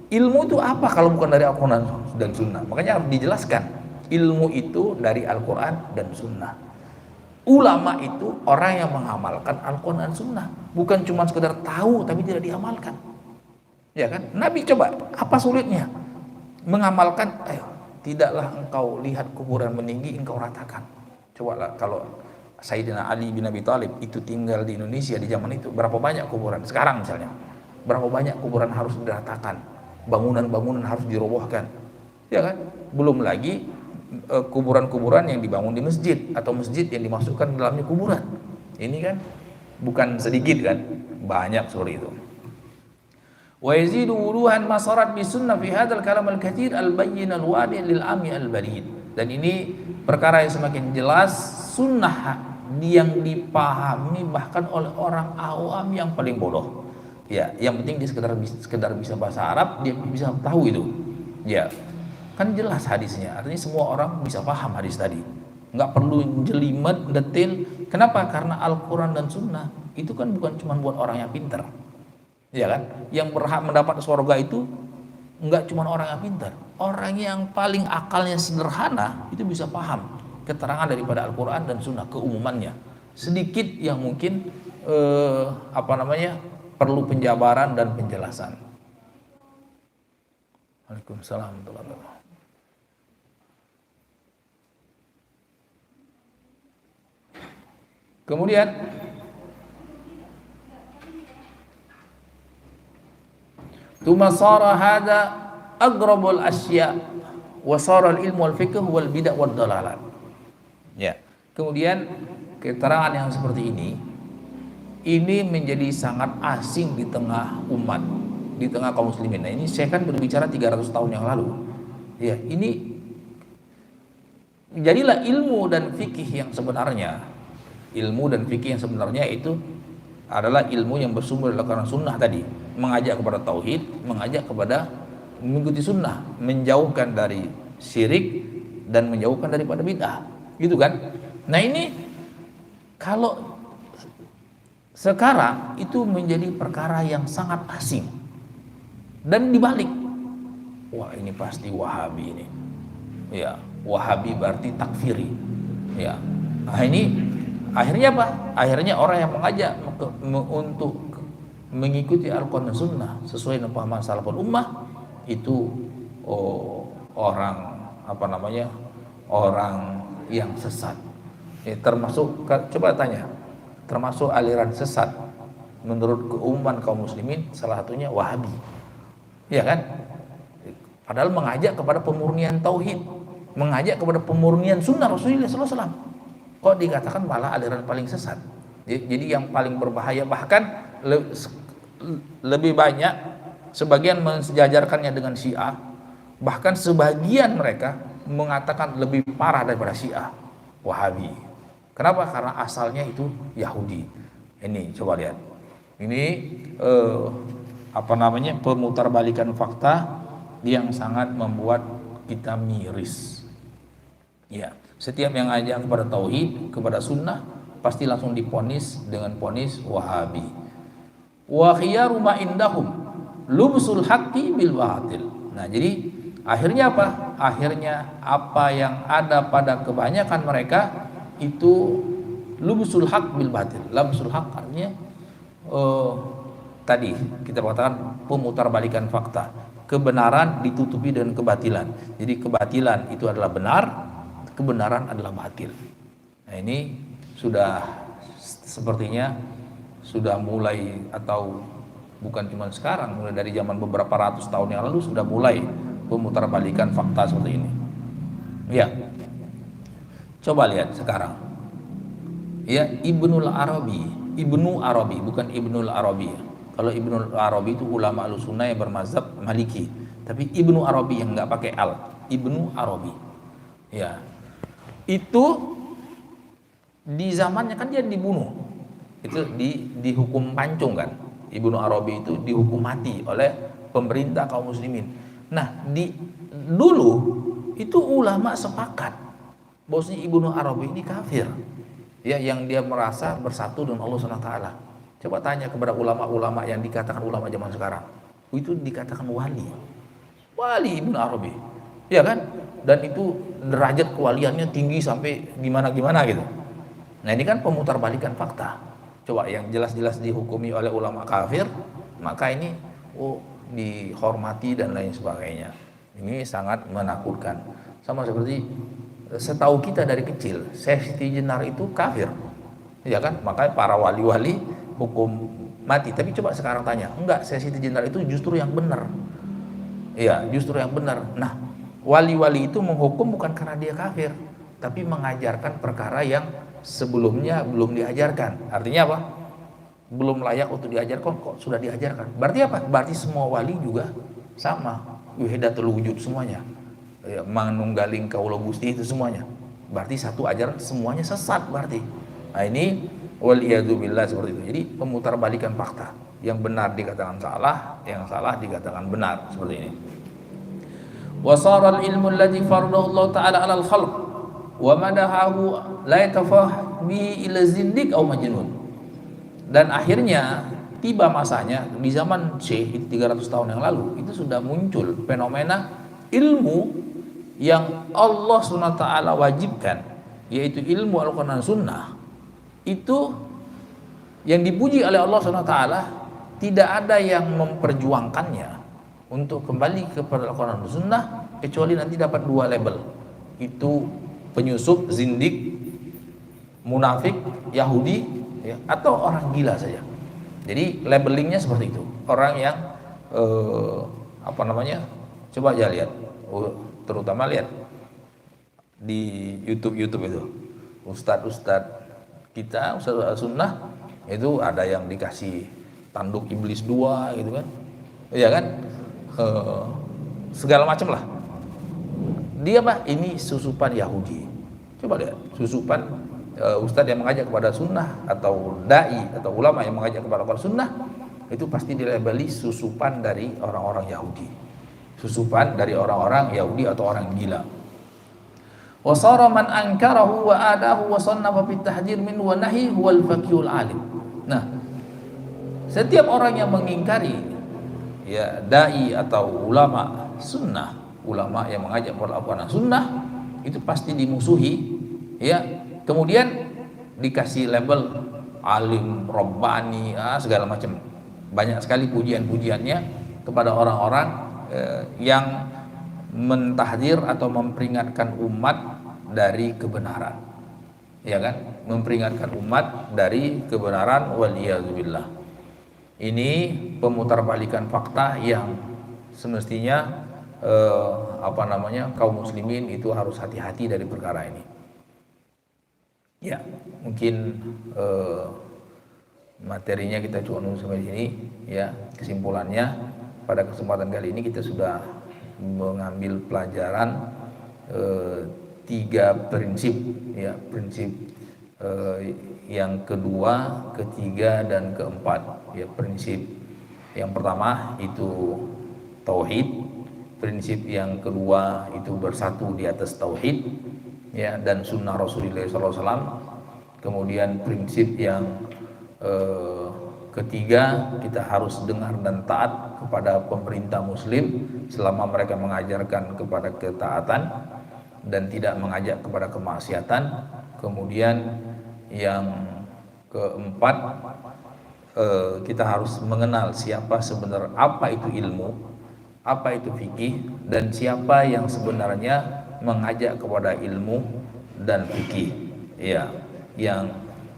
ilmu itu apa kalau bukan dari Al-Quran dan Sunnah? Makanya harus dijelaskan, ilmu itu dari Al-Quran dan Sunnah. Ulama itu orang yang mengamalkan Al-Quran dan Sunnah, bukan cuma sekedar tahu tapi tidak diamalkan. Ya kan? Nabi coba, apa sulitnya? mengamalkan, ayo tidaklah engkau lihat kuburan meninggi engkau ratakan. Cobalah kalau Sayyidina Ali bin Abi Thalib itu tinggal di Indonesia di zaman itu, berapa banyak kuburan? Sekarang misalnya, berapa banyak kuburan harus diratakan, bangunan-bangunan harus dirobohkan, ya kan? Belum lagi kuburan-kuburan yang dibangun di masjid atau masjid yang dimasukkan dalamnya kuburan. Ini kan bukan sedikit kan, banyak seperti itu. Wa yazidu wuduhan ma sarat bi sunnah fi hadzal kalam al-katsir al-bayyin al-wadi' lil ami al-barid. Dan ini perkara yang semakin jelas sunnah yang dipahami bahkan oleh orang awam yang paling bodoh. Ya, yang penting dia sekedar bisa bahasa Arab, dia bisa tahu itu. Ya, kan jelas hadisnya. Artinya semua orang bisa paham hadis tadi. Nggak perlu jelimet, detail. Kenapa? Karena Al-Quran dan Sunnah itu kan bukan cuma buat orang yang pintar, ya kan? Yang berhak mendapat surga itu nggak cuma orang yang pintar, orang yang paling akalnya sederhana itu bisa paham keterangan daripada Al-Quran dan Sunnah keumumannya. Sedikit yang mungkin perlu penjabaran dan penjelasan. Waalaikumsalam warahmatullahi wabarakatuh. Kemudian Tuma sara hada agrabul asya wa sara al-ilmu wal fiqh wal bid'ah wad dalalat. Ya. Kemudian keterangan yang seperti ini menjadi sangat asing di tengah umat, di tengah kaum muslimin. Nah, ini saya kan berbicara 300 tahun yang lalu. Ya, ini jadilah ilmu dan fikih yang sebenarnya. Ilmu dan fikih yang sebenarnya itu adalah ilmu yang bersumber dari Al-Quran Sunnah tadi, mengajak kepada tauhid, mengajak kepada mengikuti sunnah, menjauhkan dari syirik dan menjauhkan daripada bid'ah, gitu kan? Nah, ini kalau sekarang itu menjadi perkara yang sangat asing dan dibalik, wah ini pasti Wahabi ini, ya Wahabi berarti takfiri, ya. Nah, ini akhirnya apa? Akhirnya orang yang mengajak untuk mengikuti Al-Quran dan Sunnah sesuai dengan pemahaman salaful ummah itu orang yang sesat. Termasuk, coba tanya, termasuk aliran sesat menurut keumuman kaum muslimin salah satunya Wahabi, ya kan? Padahal mengajak kepada pemurnian tauhid, mengajak kepada pemurnian sunnah Rasulullah SAW. Kok dikatakan malah aliran paling sesat? Jadi yang paling berbahaya, bahkan lebih banyak sebagian mensejajarkannya dengan Syiah, bahkan sebagian mereka mengatakan lebih parah daripada Syiah, Wahabi. Kenapa? Karena asalnya itu Yahudi. Ini coba lihat. Ini pemutarbalikan fakta yang sangat membuat kita miris. Ya. Setiap yang ajak kepada tauhid, kepada sunnah, pasti langsung diponis dengan ponis Wahabi. Wa khiyaru ma indahum lubsul haqqi bil batil. Nah, jadi akhirnya apa? Akhirnya apa yang ada pada kebanyakan mereka itu lubsul haqq bil batil. Lubsul haqq artinya tadi kita katakan pemutarbalikan fakta. Kebenaran ditutupi dengan kebatilan. Jadi kebatilan itu adalah benar, kebenaran adalah batil. Nah, ini sudah sepertinya sudah mulai, atau bukan cuma sekarang, mulai dari zaman beberapa ratus tahun yang lalu sudah mulai pemutarbalikan fakta seperti ini. Ya, coba lihat sekarang. Ya, Ibnu Arabi bukan Ibnul Arabi. Kalau Ibnul Arabi itu ulama Ahlussunnah yang bermazhab Maliki, tapi Ibnu Arabi yang nggak pakai al, Ibnu Arabi. Ya. Itu di zamannya kan dia dibunuh, itu dihukum pancung kan. Ibnu Arabi itu dihukum mati oleh pemerintah kaum muslimin. Nah, dulu itu ulama sepakat bahwasanya Ibnu Arabi ini kafir, ya, yang dia merasa bersatu dengan Allah SWT. Coba tanya kepada ulama-ulama yang dikatakan ulama zaman sekarang, itu dikatakan wali Ibnu Arabi, ya kan? Dan itu derajat kewaliannya tinggi sampai gimana gitu. Nah, ini kan pemutarbalikan fakta. Coba yang jelas-jelas dihukumi oleh ulama kafir, maka ini dihormati dan lain sebagainya. Ini sangat menakutkan. Sama seperti setahu kita dari kecil, Siti Jenar itu kafir. Ya kan? Makanya para wali-wali hukum mati. Tapi coba sekarang tanya, enggak, Siti Jenar itu justru yang benar. Iya, justru yang benar. Nah, wali-wali itu menghukum bukan karena dia kafir, tapi mengajarkan perkara yang sebelumnya belum diajarkan. Artinya apa? Belum layak untuk diajarkan kok sudah diajarkan. Berarti apa? Berarti semua wali juga sama, wahidatul wujud semuanya, ya, manunggaling kaula Gusti itu semuanya. Berarti satu ajaran semuanya sesat berarti. Nah ini waliyadzubillah seperti itu. Jadi pemutarbalikan fakta, yang benar dikatakan salah, yang salah dikatakan benar, seperti ini. Wasara al-ilmu alladhi faradahu Allah taala 'ala al-khalq wa madahahu la yatafahmi ila zindiq aw majnun. Dan akhirnya tiba masanya di zaman Syekh 300 tahun yang lalu itu sudah muncul fenomena ilmu yang Allah SWT wajibkan, yaitu ilmu Al-Quran dan Sunnah. Itu yang dipuji oleh Allah SWT, tidak ada yang memperjuangkannya untuk kembali kepada Al-Quran dan Sunnah kecuali nanti dapat dua label, itu penyusup, zindik, munafik, Yahudi, ya, atau orang gila saja. Jadi labelingnya seperti itu. Orang yang coba aja lihat, terutama lihat di YouTube itu, ustadz kita, ustadz sunnah itu ada yang dikasih tanduk iblis 2 gitu kan, iya kan, segala macam lah. Dia ini susupan Yahudi. Coba lihat susupan ustadz yang mengajak kepada sunnah, atau dai atau ulama yang mengajak kepada sunnah, itu pasti dilabeli susupan dari orang-orang Yahudi, susupan dari orang-orang Yahudi atau orang gila. Wasara man ankarahu wa adahu wa sannafa fit tahdzir min wa nahi huwal faqihul alim. Nah, setiap orang yang mengingkari, ya, dai atau ulama sunnah, ulama yang mengajak kepada Al-Quran sunnah, itu pasti dimusuhi, ya. Kemudian dikasih label alim, robbani, segala macam. Banyak sekali pujian-pujiannya kepada orang-orang yang mentahdir atau memperingatkan umat dari kebenaran, ya kan? Memperingatkan umat dari kebenaran, waliyadzubillah. Ini pemutarbalikan fakta yang semestinya kaum muslimin itu harus hati-hati dari perkara ini. Ya, mungkin materinya kita cuma sampai sini, ya. Kesimpulannya, pada kesempatan kali ini kita sudah mengambil pelajaran 3 prinsip, ya, prinsip yang kedua, ketiga, dan keempat. Ya, prinsip yang pertama itu tauhid, prinsip yang kedua itu bersatu di atas tauhid, ya, dan sunnah Rasulullah SAW. Kemudian prinsip yang ketiga, kita harus dengar dan taat kepada pemerintah muslim selama mereka mengajarkan kepada ketaatan dan tidak mengajak kepada kemaksiatan. Kemudian yang keempat, kita harus mengenal siapa sebenarnya, apa itu ilmu, apa itu fikih, dan siapa yang sebenarnya mengajak kepada ilmu dan fikih, ya, yang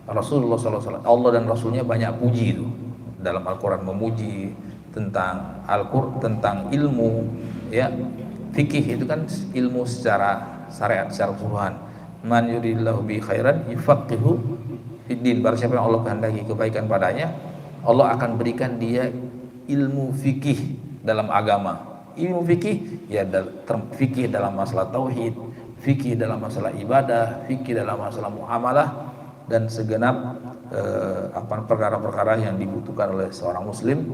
Rasulullah SAW, Allah dan Rasulnya banyak puji itu dalam Al-Quran, memuji tentang Al-Quran, tentang ilmu, ya. Fikih itu kan ilmu secara syariat, secara keseluruhan. Man yuridillahu bi khairan yufaqihu fiddin. Barang siapa yang Allah kehendaki kebaikan padanya, Allah akan berikan dia ilmu fikih dalam agama. Ilmu fikih, ya, fikih dalam masalah tauhid, fikih dalam masalah ibadah, fikih dalam masalah muamalah, dan segenap perkara-perkara yang dibutuhkan oleh seorang muslim,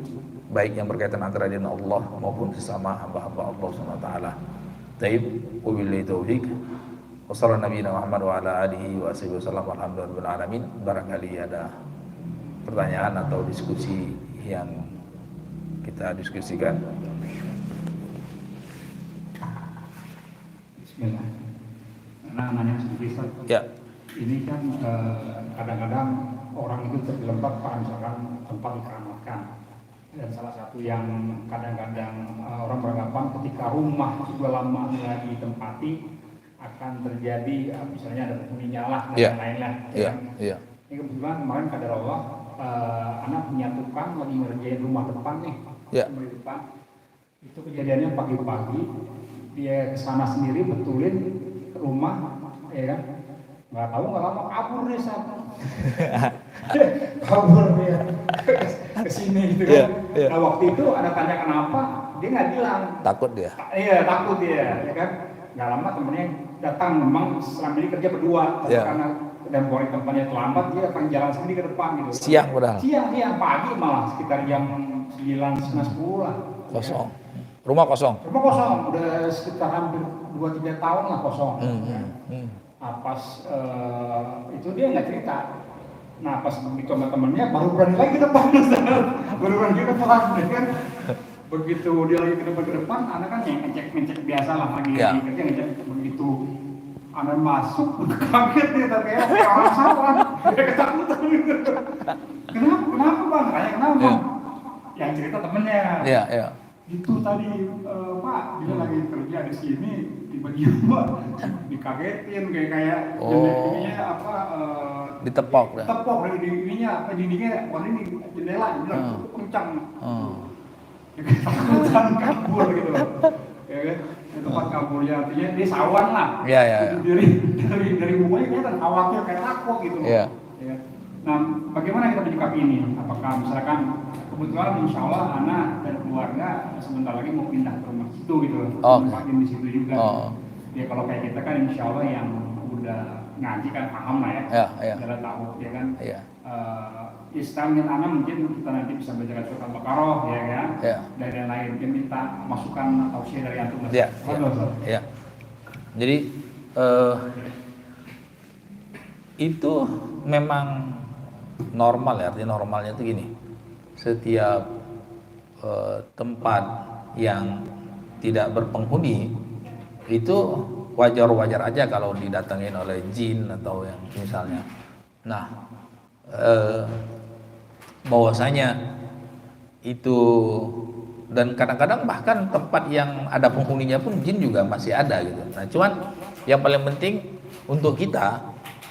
baik yang berkaitan antara dengan Allah maupun sesama hamba-hamba Allah SWT. Taib, wabillahi taufiq. Wassallallahu nabiyana Muhammad wa ala alihi wa sahbihi wasallam. Alhamdulillahil alamin. Barangkali ada pertanyaan atau diskusi yang kita diskusikan. Bismillah. Nanya sedikit, Ya. Ini kan kadang-kadang orang itu terjebak pada misalkan tempat dikeramatkan. Dan salah satu yang kadang-kadang orang beranggapan ketika rumah sudah lama nggak ditempati akan terjadi misalnya ada penghuninya lah dan lain-lain lah. Ini kebetulan kemarin kadar Allah anak menyatukan lagi ngerjain rumah depan nih, rumah di depan. Itu kejadiannya pagi-pagi dia kesana sendiri betulin rumah, ya kan? Nggak tahu nggak lama kabur deh satu. Kabur dia ke sini gitu kan. Nah waktu itu ada tanya kenapa, dia nggak bilang. Takut dia. Iya takut dia, ya kan. Nggak lama temennya datang, memang selama ini kerja berdua, tapi karena dan boring tempatnya terlambat, dia akan jalan sendiri ke depan gitu. Siang padahal. Siang pagi malah sekitar jam 9:30 lah. Kosong. Rumah kosong. Rumah kosong, udah sekitar hampir 2-3 tahun lah kosong. Nah pas itu dia nggak cerita. Nah pas begitu sama temennya baru berani lagi ke depan, baru berani ke depan, ya kan? Begitu dia lagi ke depan, anak kan ngecek biasa lah lagi kerja ngecek. Begitu anak masuk, kaget dia tapi kayak orang sawan, dia ketakutan gitu. Kenapa bang? Kayak kenapa bang? Yang cerita temennya. Itu tadi Pak, dia lagi kerja di sini, tiba-tiba dikagetin kayak ininya apa? Ditepok dari ininya apa dindingnya, ini jendela, bilang kencang. Ketakutan kabur gitu loh, ya kan? Tempat kaburnya artinya dia sawan lah. Dari mukanya kelihatan khawatir kayak takut gitu loh. Ya. Nah, bagaimana kita menyikapi ini? Apakah misalkan kebetulan insya Allah anak dan keluarga sebentar lagi mau pindah ke rumah situ gitu loh, tempatin di situ juga. Ya kalau kayak kita kan insya Allah yang udah ngaji kan paham lah ya, jalan tahu ya kan. Istilahnya anak mungkin kita nanti bisa baca surat Al-Baqarah ya kan, dan yang lain mungkin minta masukan atau share dari antum. Jadi itu memang normal ya, artinya normalnya itu gini, setiap tempat yang tidak berpenghuni itu wajar-wajar aja kalau didatengin oleh jin atau yang misalnya. Nah, bahwasanya itu, dan kadang-kadang bahkan tempat yang ada penghuninya pun jin juga masih ada gitu. Nah, cuman yang paling penting untuk kita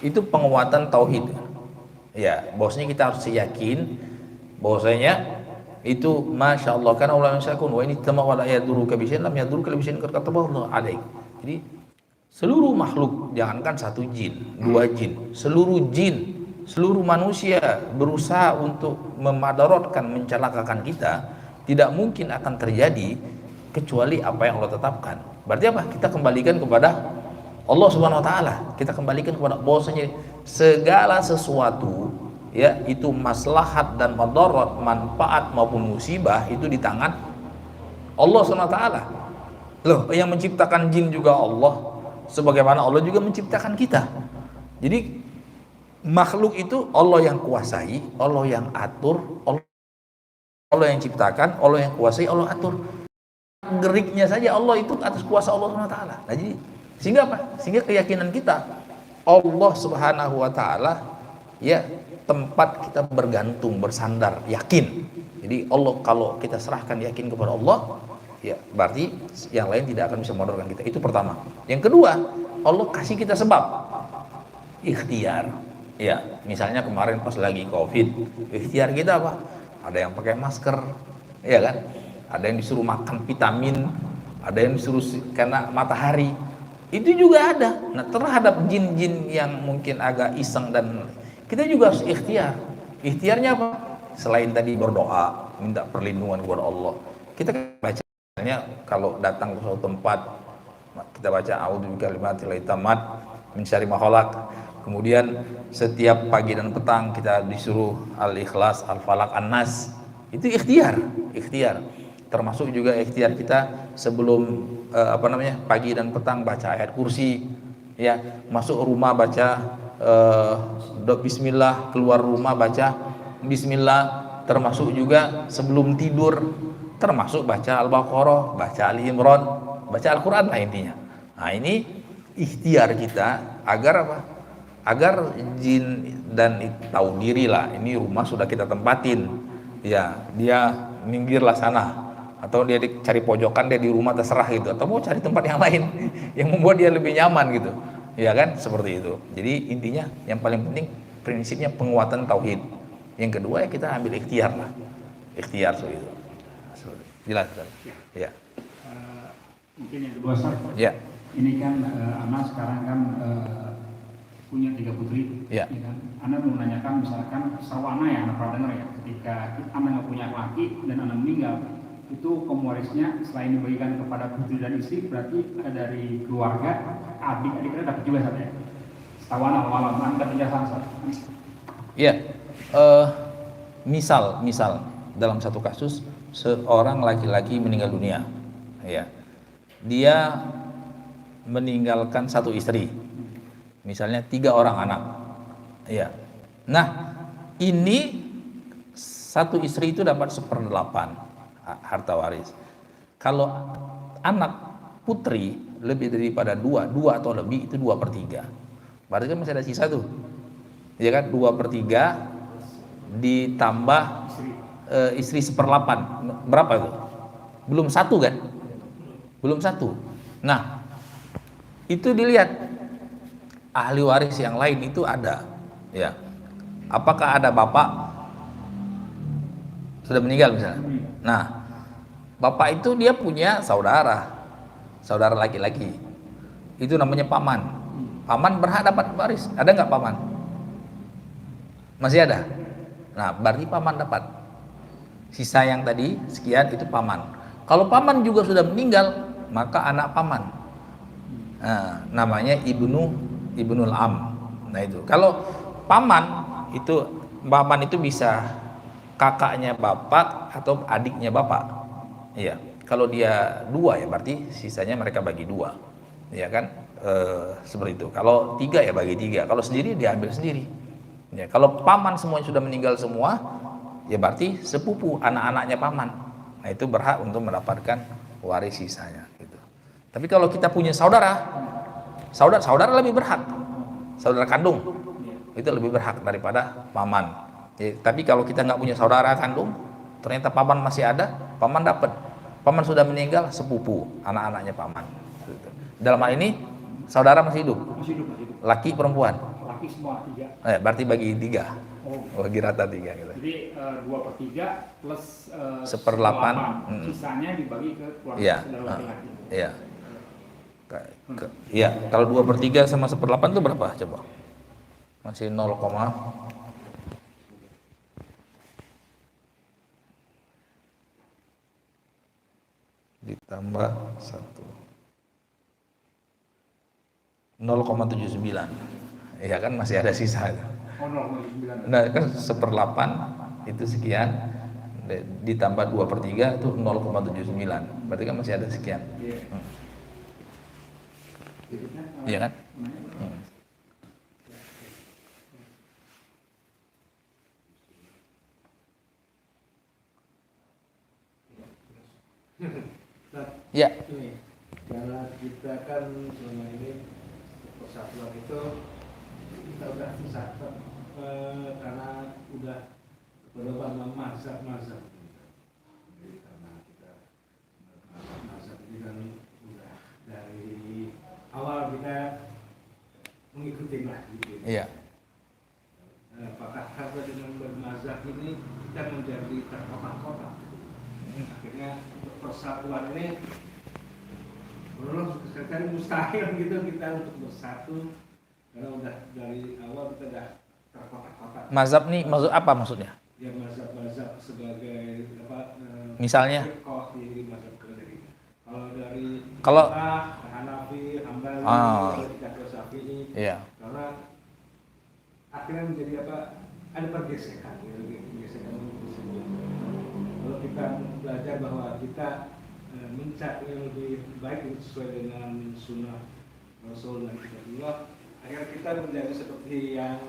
itu penguatan tauhid. Ya, bahwasanya kita harus yakin bahwasanya itu masya Allah kan Allah yang wa ini tama wala yaduruka bisyai'in lam yaduruka bisyai'in qad katabahu alaik. Jadi seluruh makhluk, jangankan satu jin, dua jin, seluruh jin, seluruh manusia berusaha untuk memadarotkan, mencelakakan kita, tidak mungkin akan terjadi kecuali apa yang Allah tetapkan. Berarti apa? Kita kembalikan kepada Allah Subhanahu wa taala. Kita kembalikan kepada bahwasanya segala sesuatu ya itu maslahat dan madarat, manfaat maupun musibah itu di tangan Allah Subhanahu wa taala. Loh, yang menciptakan jin juga Allah, sebagaimana Allah juga menciptakan kita. Jadi makhluk itu Allah yang kuasai, Allah yang atur, Allah yang ciptakan, Allah yang kuasai, Allah atur. Geriknya saja Allah itu atas kuasa Allah Subhanahu wa taala. Nah, jadi sehingga apa? Sehingga keyakinan kita Allah Subhanahu wa taala ya tempat kita bergantung, bersandar, yakin. Jadi Allah, kalau kita serahkan yakin kepada Allah, ya berarti yang lain tidak akan bisa memudaratkan kita. Itu pertama. Yang kedua, Allah kasih kita sebab ikhtiar. Ya, misalnya kemarin pas lagi Covid, ikhtiar kita apa? Ada yang pakai masker, ya kan? Ada yang disuruh makan vitamin, ada yang disuruh kena matahari. Itu juga ada. Nah, terhadap jin-jin yang mungkin agak iseng, dan kita juga harus ikhtiar. Ikhtiarnya apa? Selain tadi berdoa, minta perlindungan kepada Allah, kita baca, misalnya kalau datang ke suatu tempat, kita baca a'udzu bikalimatillahi tammat min syarri ma khalaq. Kemudian setiap pagi dan petang kita disuruh Al-Ikhlas, Al-Falaq, An-Nas. Itu ikhtiar. Termasuk juga ikhtiar kita sebelum pagi dan petang baca ayat kursi, ya, masuk rumah baca bismillah, keluar rumah baca bismillah, termasuk juga sebelum tidur, termasuk baca Al-Baqarah, baca Ali Imran, baca Al-Quran lah intinya. Nah, ini ikhtiar kita agar apa? Agar jin dan tahu diri lah, ini rumah sudah kita tempatin, ya dia minggirlah sana, atau dia cari pojokan, dia di rumah terserah gitu, atau mau cari tempat yang lain yang membuat dia lebih nyaman gitu, ya kan, seperti itu. Jadi intinya yang paling penting prinsipnya penguatan tauhid. Yang kedua ya kita ambil ikhtiar lah, ikhtiar seperti itu. Jelas kan? Ya. Mungkin yang kedua Ustaz. Ya. Ini kan Ana sekarang kan punya 3 putri. Ya. Ya kan? Ana mau menanyakan misalkan Sarwana ya, Ana pernah dengar ya, ketika Ana nggak punya laki dan Ana meninggal, itu pewarisnya selain dibagikan kepada putri dan istri, berarti dari keluarga, adik-adiknya dapat juga Ustaz ya. Setahu Ana malam Anda penjelasan Ustaz. Ya. Misal dalam satu kasus seorang laki-laki meninggal dunia, ya, dia meninggalkan satu istri, misalnya 3 orang anak, ya. Nah, ini satu istri itu dapat 1/8 harta waris. Kalau anak putri lebih daripada 2 atau lebih, itu 2/3. Berarti kan masih ada sisa tuh, ya kan, 2/3 ditambah istri 1/8, berapa itu? Belum 1 kan? Belum 1. Nah, itu dilihat ahli waris yang lain itu ada, ya. Apakah ada bapak sudah meninggal misalnya? Nah, bapak itu dia punya saudara laki-laki, itu namanya paman. Paman berhak dapat waris. Ada nggak paman? Masih ada. Nah, berarti paman dapat. Sisa yang tadi sekian itu paman. Kalau paman juga sudah meninggal, maka anak paman. Nah, namanya ibnul am. Nah itu. Kalau paman itu bisa kakaknya bapak atau adiknya bapak. Iya. Kalau dia 2 ya berarti sisanya mereka bagi 2. Ya kan? Seperti itu. Kalau 3 ya bagi 3. Kalau sendiri dia ambil sendiri. Ya, kalau paman semuanya sudah meninggal semua, ya berarti sepupu anak-anaknya paman. Nah itu berhak untuk mendapatkan waris sisanya. Gitu. Tapi kalau kita punya saudara lebih berhak. Saudara kandung itu lebih berhak daripada paman. Ya, tapi kalau kita nggak punya saudara kandung, ternyata paman masih ada, paman dapat. Paman sudah meninggal, sepupu anak-anaknya paman. Gitu. Dalam hal ini saudara masih hidup. Laki perempuan. Laki semua 3. Berarti bagi 3. Bagi rata 3 gitu. Jadi 2/3 plus 1/8. Sisanya dibagi ke keluarga Iya. saudara laki-laki. Iya. Iya, kalau 2/3 sama 1/8 itu berapa coba? Masih 0, ditambah 1. 0,79. Iya kan masih ada sisa. Oh, 0,9. Nah kan 1/8 itu sekian, ditambah 2/3 itu 0,79. Berarti kan masih ada sekian. Iya kan? Ya. Karena kita kan selama ini persatuan itu kita udah susah karena udah berubah mazhab. Jadi karena kita mazhab ini kan udah dari awal kita mengikuti lah gitu. Iya. Apakah karena dengan bermazhab ini kita menjadi terkotak-kotak? Akhirnya untuk persatuan ini sekali mustahil gitu kita untuk bersatu karena udah dari awal kita udah terkotak-kotak. Mazhab nih maksud apa maksudnya? Ya mazhab sebagai apa? Misalnya? Kalau Hanafi, Hambali, Syafi'i. Iya. Karena akhirnya menjadi apa? Ada pergesekan, Kalau kita belajar bahwa kita mencari yang lebih baik sesuai dengan sunnah Rasul dan kitabullah, akhirnya kita menjadi seperti yang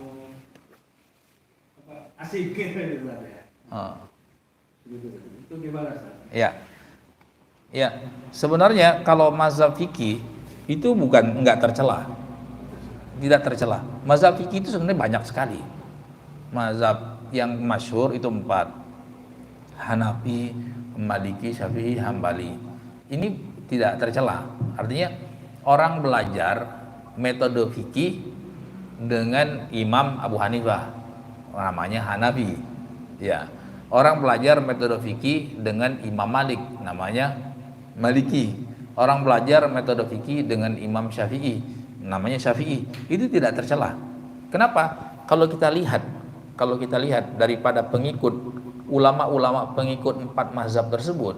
asik gitu ya. Itu gimana Ustaz? Ya. Ya, sebenarnya kalau mazhab fikih itu enggak tercela. Tidak tercela. Mazhab fikih itu sebenarnya banyak sekali. Mazhab yang masyhur itu 4. Hanafi, Maliki, Syafi'i, Hambali. Ini tidak tercela. Artinya orang belajar metode fikih dengan Imam Abu Hanifah, namanya Hanafi. Ya. Orang belajar metode fikih dengan Imam Malik, namanya Maliki. Orang belajar metode fikih dengan Imam Syafi'i, namanya Syafi'i. Itu tidak tercela. Kenapa? Kalau kita lihat daripada pengikut ulama-ulama pengikut 4 mazhab tersebut,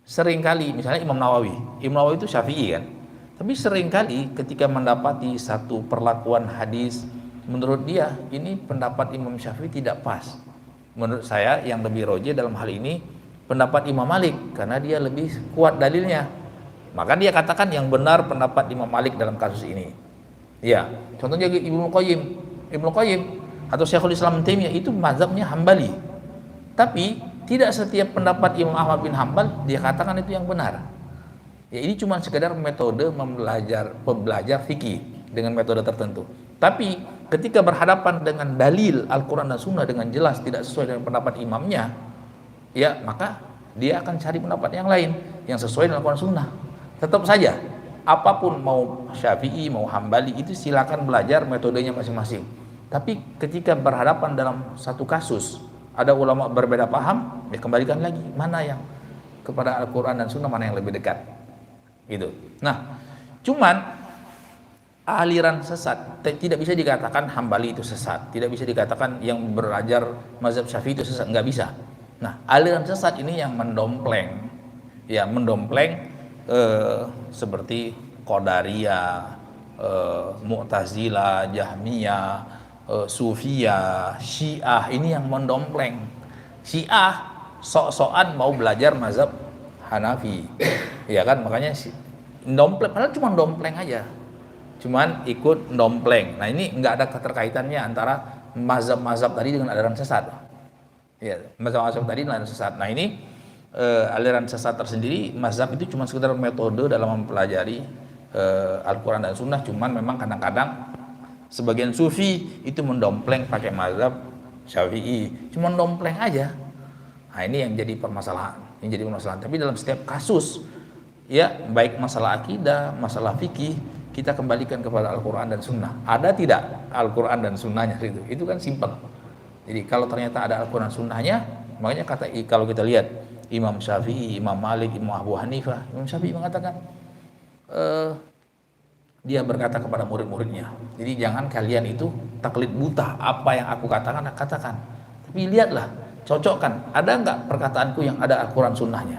seringkali misalnya Imam Nawawi itu Syafi'i kan, tapi seringkali ketika mendapati satu perlakuan hadis, menurut dia ini pendapat Imam Syafi'i tidak pas. Menurut saya yang lebih roje dalam hal ini pendapat Imam Malik karena dia lebih kuat dalilnya. Maka dia katakan yang benar pendapat Imam Malik dalam kasus ini. Ya, contohnya Ibnu Qayyim atau Syekhul Islam Taimiyah itu mazhabnya Hambali. Tapi tidak setiap pendapat Imam Ahmad bin Hambal dia katakan itu yang benar. Ya, ini cuma sekedar metode pembelajar fikih dengan metode tertentu. Tapi ketika berhadapan dengan dalil Al-Quran dan Sunnah dengan jelas tidak sesuai dengan pendapat imamnya, ya maka dia akan cari pendapat yang lain yang sesuai dengan Al-Quran dan Sunnah. Tetap saja, apapun mau Syafi'i, mau Hambali itu silakan belajar metodenya masing-masing. Tapi ketika berhadapan dalam satu kasus, ada ulama berbeda paham, ya kembalikan lagi mana yang kepada Al-Quran dan Sunnah, mana yang lebih dekat. Gitu. Nah, cuman aliran sesat tidak bisa dikatakan Hambali itu sesat, tidak bisa dikatakan yang belajar mazhab Syafi'i itu sesat, nggak bisa. Nah, aliran sesat ini yang mendompleng seperti Qadariyah, Mu'tazilah, Jahmiyah, Sufiyah, Syiah, ini yang mendompleng. Syiah sok-sokan mau belajar mazhab Hanafi, ya kan, makanya dompleng, padahal cuma dompleng aja. Cuman ikut dompleng. Nah, ini enggak ada keterkaitannya antara mazhab-mazhab tadi dengan aliran sesat. Ya, mazhab-mazhab tadi dengan aliran sesat. Nah, ini aliran sesat tersendiri. Mazhab itu cuma sekedar metode dalam mempelajari Al-Quran dan Sunnah. Cuman memang kadang-kadang sebagian sufi itu mendompleng pakai mazhab Syafi'i. Cuma dompleng aja. Nah, ini yang jadi permasalahan. Tapi dalam setiap kasus, ya baik masalah akidah, masalah fikih, kita kembalikan kepada Al-Quran dan Sunnah. Ada tidak Al-Quran dan Sunnahnya itu? Itu kan simpel. Jadi kalau ternyata ada Al-Quran Sunnahnya, makanya kalau kita lihat Imam Syafi'i, Imam Malik, Imam Abu Hanifah, Imam Syafi'i mengatakan dia berkata kepada murid-muridnya, jadi jangan kalian itu taklid buta, apa yang aku katakan, tapi lihatlah, cocokkan, ada enggak perkataanku yang ada Al-Quran Sunnahnya.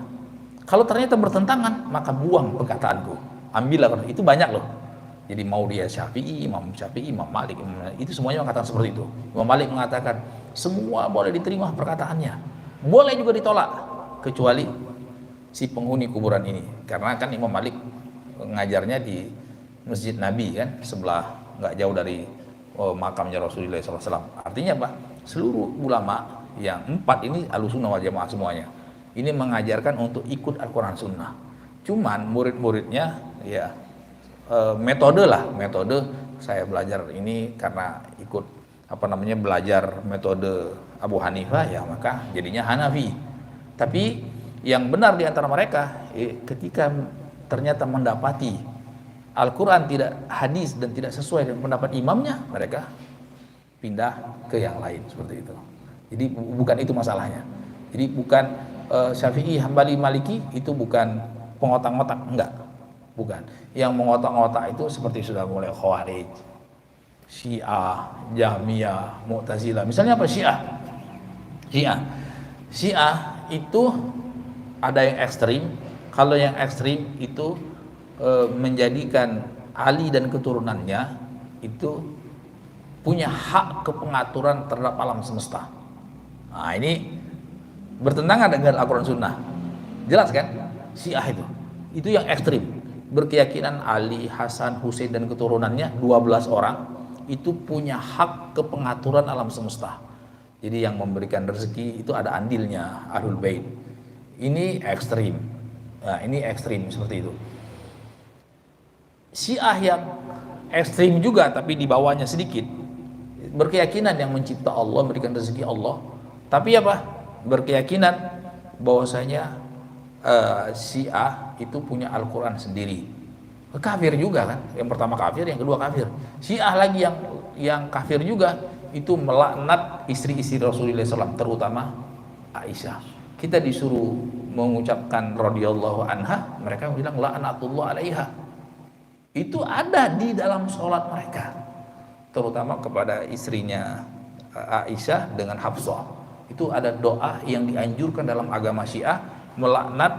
Kalau ternyata bertentangan, maka buang perkataanku, ambillah, itu banyak loh. Jadi mau dia Syafi'i, Imam Malik, itu semuanya mengatakan seperti itu. Imam Malik mengatakan semua boleh diterima perkataannya, boleh juga ditolak, kecuali si penghuni kuburan ini. Karena kan Imam Malik ngajarnya di Masjid Nabi kan, sebelah nggak jauh dari makamnya Rasulullah SAW. Artinya apa? Seluruh ulama yang 4 ini Ahlussunnah wal Jamaah semuanya. Ini mengajarkan untuk ikut Al-Quran Sunnah. Cuman murid-muridnya ya metode saya belajar ini karena ikut belajar metode Abu Hanifah, ya maka jadinya Hanafi. Tapi yang benar di antara mereka ketika ternyata mendapati Al-Quran tidak hadis dan tidak sesuai dengan pendapat imamnya, mereka pindah ke yang lain seperti itu. Jadi bukan itu masalahnya. Jadi bukan Syafi'i, Hambali, Maliki itu bukan pengotak-ngotak, enggak. Bukan. Yang mengotak-ngotak itu seperti sudah mulai Khawarij, Syiah, Jahmiyah, Mu'tazilah. Misalnya apa Syiah? Syiah itu ada yang ekstrim. Kalau yang ekstrim itu menjadikan Ali dan keturunannya itu punya hak kepengaturan terhadap alam semesta. Nah, ini bertentangan dengan Al-Quran Sunnah. Jelas kan? Syiah itu yang ekstrim. Berkeyakinan Ali, Hasan, Husain dan keturunannya 12 orang itu punya hak kepengaturan alam semesta. Jadi yang memberikan rezeki itu ada andilnya Ahlul Bait. Ini ekstrim. Nah, ini ekstrim seperti itu. Syiah yang ekstrim juga tapi di bawahnya sedikit, berkeyakinan yang mencipta Allah, memberikan rezeki Allah, tapi apa? berkeyakinan bahwasanya Syiah itu punya Al-Quran sendiri. Kafir juga kan, yang pertama kafir, yang kedua kafir. Syiah lagi yang kafir juga itu melaknat istri-istri Rasulullah SAW, terutama Aisyah. Kita disuruh mengucapkan radhiyallahu anha, mereka bilang laknatullah alaiha. Itu ada di dalam sholat mereka, terutama kepada istrinya Aisyah dengan Hafsah. Itu ada doa yang dianjurkan dalam agama Syiah, melaknat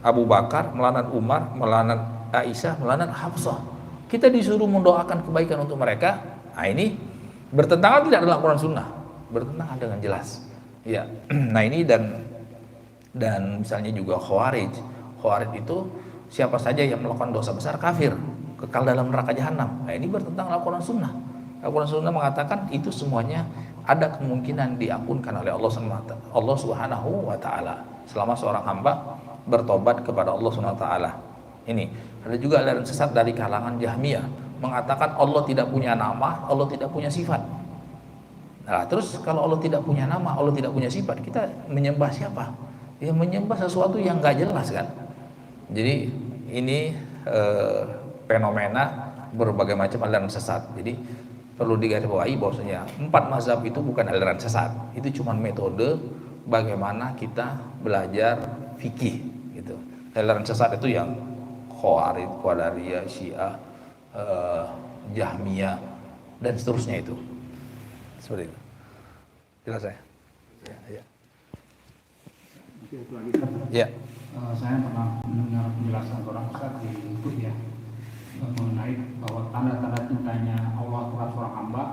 Abu Bakar, melaknat Umar, melaknat Aisyah, melaknat Hafsah. Kita disuruh mendoakan kebaikan untuk mereka. Nah, ini bertentangan tidak dengan Al-Quran Sunnah? Bertentangan dengan jelas. Ya, nah ini dan misalnya juga Khawarij. Khawarij itu siapa saja yang melakukan dosa besar kafir, kekal dalam neraka jahanam. Nah, ini bertentangan dengan Al-Quran Sunnah. Al-Quran Sunnah mengatakan itu semuanya ada kemungkinan diampunkan oleh Allah Subhanahu wa Ta'ala selama seorang hamba bertobat kepada Allah Subhanahu wa Ta'ala. Ini ada juga aliran sesat dari kalangan Jahmiyah mengatakan Allah tidak punya nama, Allah tidak punya sifat. Nah, terus kalau Allah tidak punya nama, Allah tidak punya sifat, kita menyembah siapa? Ya menyembah sesuatu yang nggak jelas kan. Jadi ini fenomena berbagai macam aliran sesat. Jadi perlu digarisbawahi bahwasanya 4 mazhab itu bukan aliran sesat. Itu cuma metode bagaimana kita belajar fikih gitu. Aliran sesat itu yang Khawarij, Qadariyah, Syiah, Jahmiyah dan seterusnya itu. Seperti itu. Jelas saya? Ya. Ya. Saya pernah mendengar penjelasan seorang ustaz di YouTube ya, mengenai bahwa tanda-tanda cintanya Allah terhadap seorang hamba,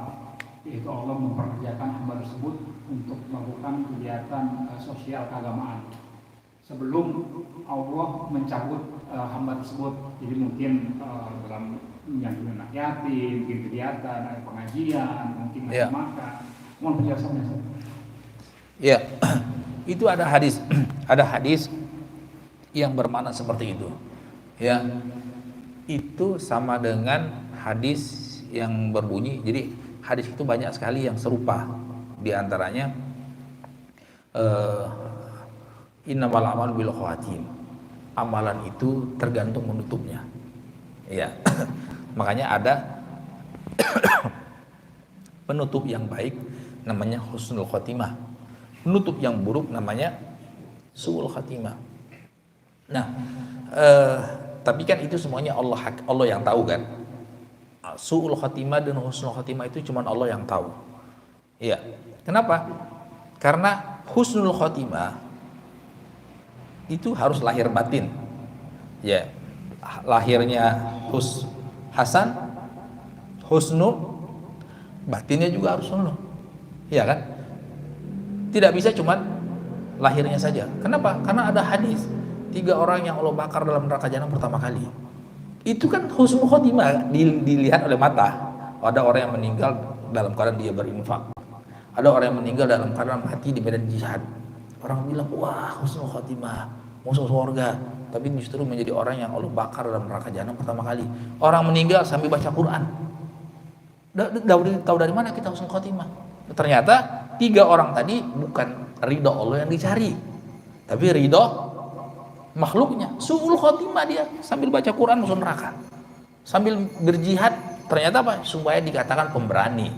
yaitu Allah memperkerjakan hamba tersebut untuk melakukan kegiatan sosial keagamaan sebelum Allah mencabut hamba tersebut. Jadi mungkin dalam menyambut anak yatim, mungkin kegiatan, ada pengajian, mungkin makan. Mohon penjelasannya. Ya, itu ada hadis yang bermakna seperti itu. Ya, itu sama dengan hadis yang berbunyi. Jadi hadis itu banyak sekali yang serupa. Di antaranya innamal a'malu bil khawatim. Amalan itu tergantung menutupnya. Ya. Makanya ada penutup yang baik namanya husnul khotimah. Penutup yang buruk namanya su'ul khotimah. Nah, tapi kan itu semuanya Allah yang tahu kan. Su'ul khotimah dan husnul khotimah itu cuma Allah yang tahu. Iya. Kenapa? Karena husnul khotimah itu harus lahir batin. Ya. Lahirnya Hasan, husnul, batinnya juga harus husnul. Iya kan? Tidak bisa cuma lahirnya saja. Kenapa? Karena ada hadis 3 orang yang Allah bakar dalam neraka jahanam pertama kali. Itu kan husnul khotimah dilihat oleh mata. Ada orang yang meninggal dalam keadaan dia berinfak. Ada orang yang meninggal dalam keadaan mati di medan jihad. Orang bilang, wah husnul khotimah, masuk surga. Tapi justru menjadi orang yang Allah bakar dalam neraka jahanam pertama kali. Orang meninggal sambil baca Quran. Tahu dari mana kita husnul khotimah? Ternyata 3 orang tadi bukan ridho Allah yang dicari, tapi ridho makhluknya. Su'ul khotimah dia sambil baca Quran masuk neraka, sambil berjihad. Ternyata apa? Supaya dikatakan pemberani.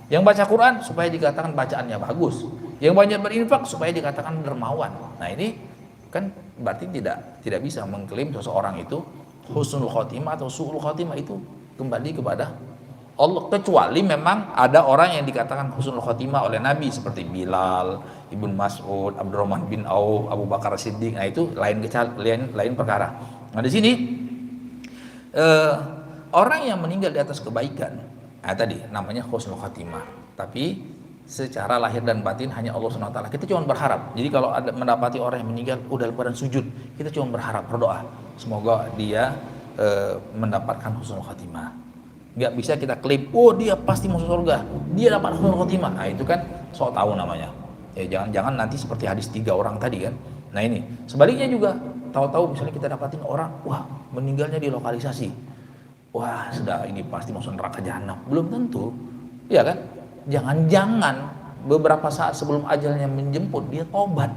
Yang baca Quran supaya dikatakan bacaannya bagus. Yang banyak berinfak supaya dikatakan dermawan. Nah ini kan berarti tidak bisa mengklaim seseorang itu husnul khotimah atau su'ul khotimah. Itu kembali kepada Allah, kecuali memang ada orang yang dikatakan husnul khotimah oleh Nabi seperti Bilal, Ibnu Mas'ud, Abdurrahman bin Auf, Abu Bakar Siddiq. Nah itu lain perkara. Nah di sini orang yang meninggal di atas kebaikan, nah tadi namanya husnul khotimah. Tapi secara lahir dan batin hanya Allah SWT. Kita cuma berharap. Jadi kalau ada mendapati orang yang meninggal dalam keadaan sujud, kita cuma berharap, berdoa semoga dia mendapatkan husnul khotimah. Nggak bisa kita klaim, oh dia pasti masuk surga, dia dapat husnul khotimah. Nah itu kan sok tahu namanya. Ya jangan nanti seperti hadis 3 orang tadi kan. Nah ini sebaliknya juga, tahu-tahu misalnya kita dapatin orang, wah meninggalnya di lokalisasi, wah sudah ini pasti masuk neraka jahanam. Belum tentu, ya kan? Jangan-jangan beberapa saat sebelum ajalnya menjemput dia tobat,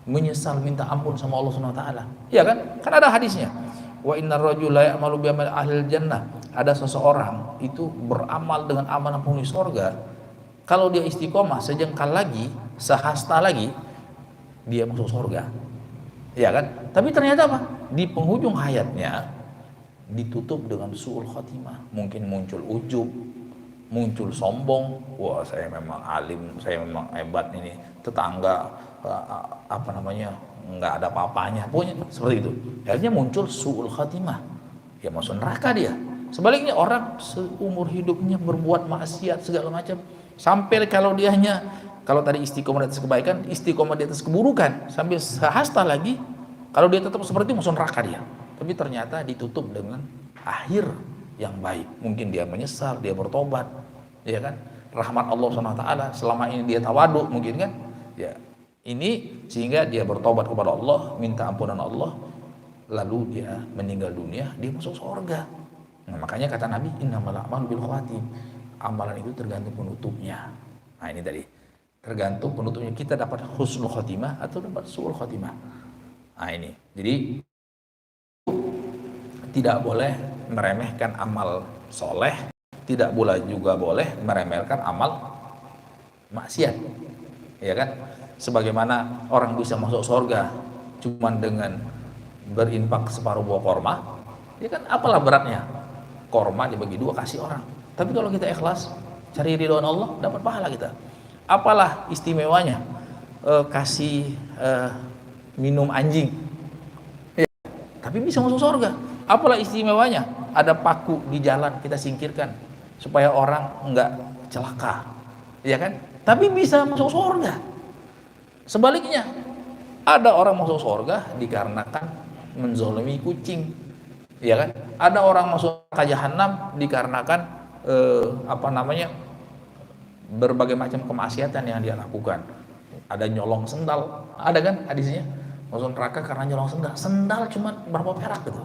menyesal, minta ampun sama Allah Subhanahu wa taala. Iya kan? Kan ada hadisnya. Wa innar rajula ya'malu bi amal ahlil jannah. Ada seseorang itu beramal dengan amalan penghuni surga. Kalau dia istiqomah sejengkal lagi, sehasta lagi, dia masuk surga. Iya kan? Tapi ternyata apa? Di penghujung hayatnya ditutup dengan su'ul khatimah. Mungkin muncul ujub, muncul sombong. Wah, saya memang alim, saya memang hebat ini. Tetangga nggak ada apa-apanya. Pokoknya seperti itu. Akhirnya muncul su'ul khatimah. Ya masuk neraka dia. Sebaliknya orang seumur hidupnya berbuat maksiat segala macam. Sampai kalau tadi istiqomah di atas kebaikan, istiqomah di atas keburukan, sambil sehasta lagi, kalau dia tetap seperti itu masuk neraka dia. Tapi ternyata ditutup dengan akhir yang baik. Mungkin dia menyesal, dia bertobat, ya kan? Rahmat Allah SWT, selama ini dia tawaduk mungkin kan? Ya, ini sehingga dia bertobat kepada Allah, minta ampunan Allah, lalu dia meninggal dunia, dia masuk surga. Nah, makanya kata Nabi, innamal a'malu bil khawatim. Amalan itu tergantung penutupnya. Nah, ini tadi. Tergantung penutupnya, kita dapat husnul khatimah atau dapat su'ul khatimah. Nah, ini. Jadi tidak boleh meremehkan amal soleh, tidak juga boleh meremehkan amal maksiat, ya kan? Sebagaimana orang bisa masuk surga cuman dengan berinfak separuh buah korma, ya kan? Apalah beratnya? Korma dibagi dua kasih orang. Tapi kalau kita ikhlas, cari ridhoan Allah, dapat pahala kita. Apalah istimewanya kasih minum anjing, ya, tapi bisa masuk surga. Apalah istimewanya ada paku di jalan kita singkirkan supaya orang enggak celaka, ya kan? Tapi bisa masuk surga. Sebaliknya ada orang masuk surga dikarenakan menzolimi kucing, ya kan? Ada orang masuk neraka jahanam dikarenakan berbagai macam kemaksiatan yang dia lakukan. Ada nyolong sendal, ada kan hadisnya? Masuk neraka karena nyolong sendal. Sendal cuma berapa perak gitu.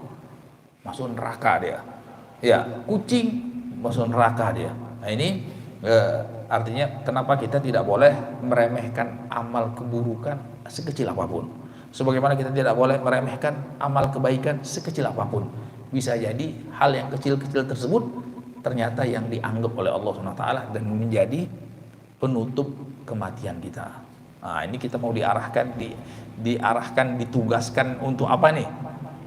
Masuk neraka dia. Ya, kucing masuk neraka dia. Nah, ini artinya kenapa kita tidak boleh meremehkan amal keburukan sekecil apapun. Sebagaimana kita tidak boleh meremehkan amal kebaikan sekecil apapun. Bisa jadi hal yang kecil-kecil tersebut ternyata yang dianggap oleh Allah SWT dan menjadi penutup kematian kita. Nah, ini kita mau diarahkan, ditugaskan untuk apa nih?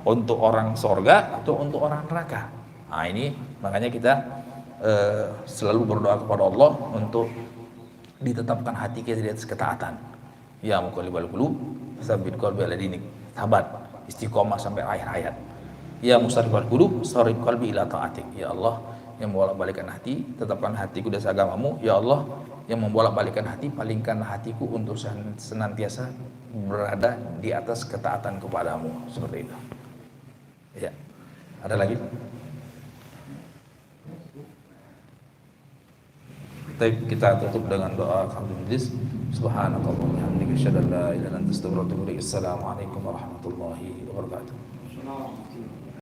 Untuk orang surga atau untuk orang neraka. Nah, ini makanya kita selalu berdoa kepada Allah untuk ditetapkan hati kita di atas ketaatan. Ya muqallibal qulub, tsabbit qalbi ala dinik. Sabat, istiqomah sampai akhir hayat. Ya musarrifal qulub, sarrif qalbi ila taatik. Ya Allah yang membolak-balikan hati, tetapkan hatiku di atas agamamu. Ya Allah yang membolak-balikan hati, palingkanlah hatiku untuk senantiasa berada di atas ketaatan kepadamu. Seperti itu. Ya. Ada lagi? Baik, kita tutup dengan doa kafaratul majlis. Subhanakallahumma wa bihamdika asyhadu an la ilaha illa anta astaghfiruka wa atubu ilaik. Assalamualaikum warahmatullahi wabarakatuh.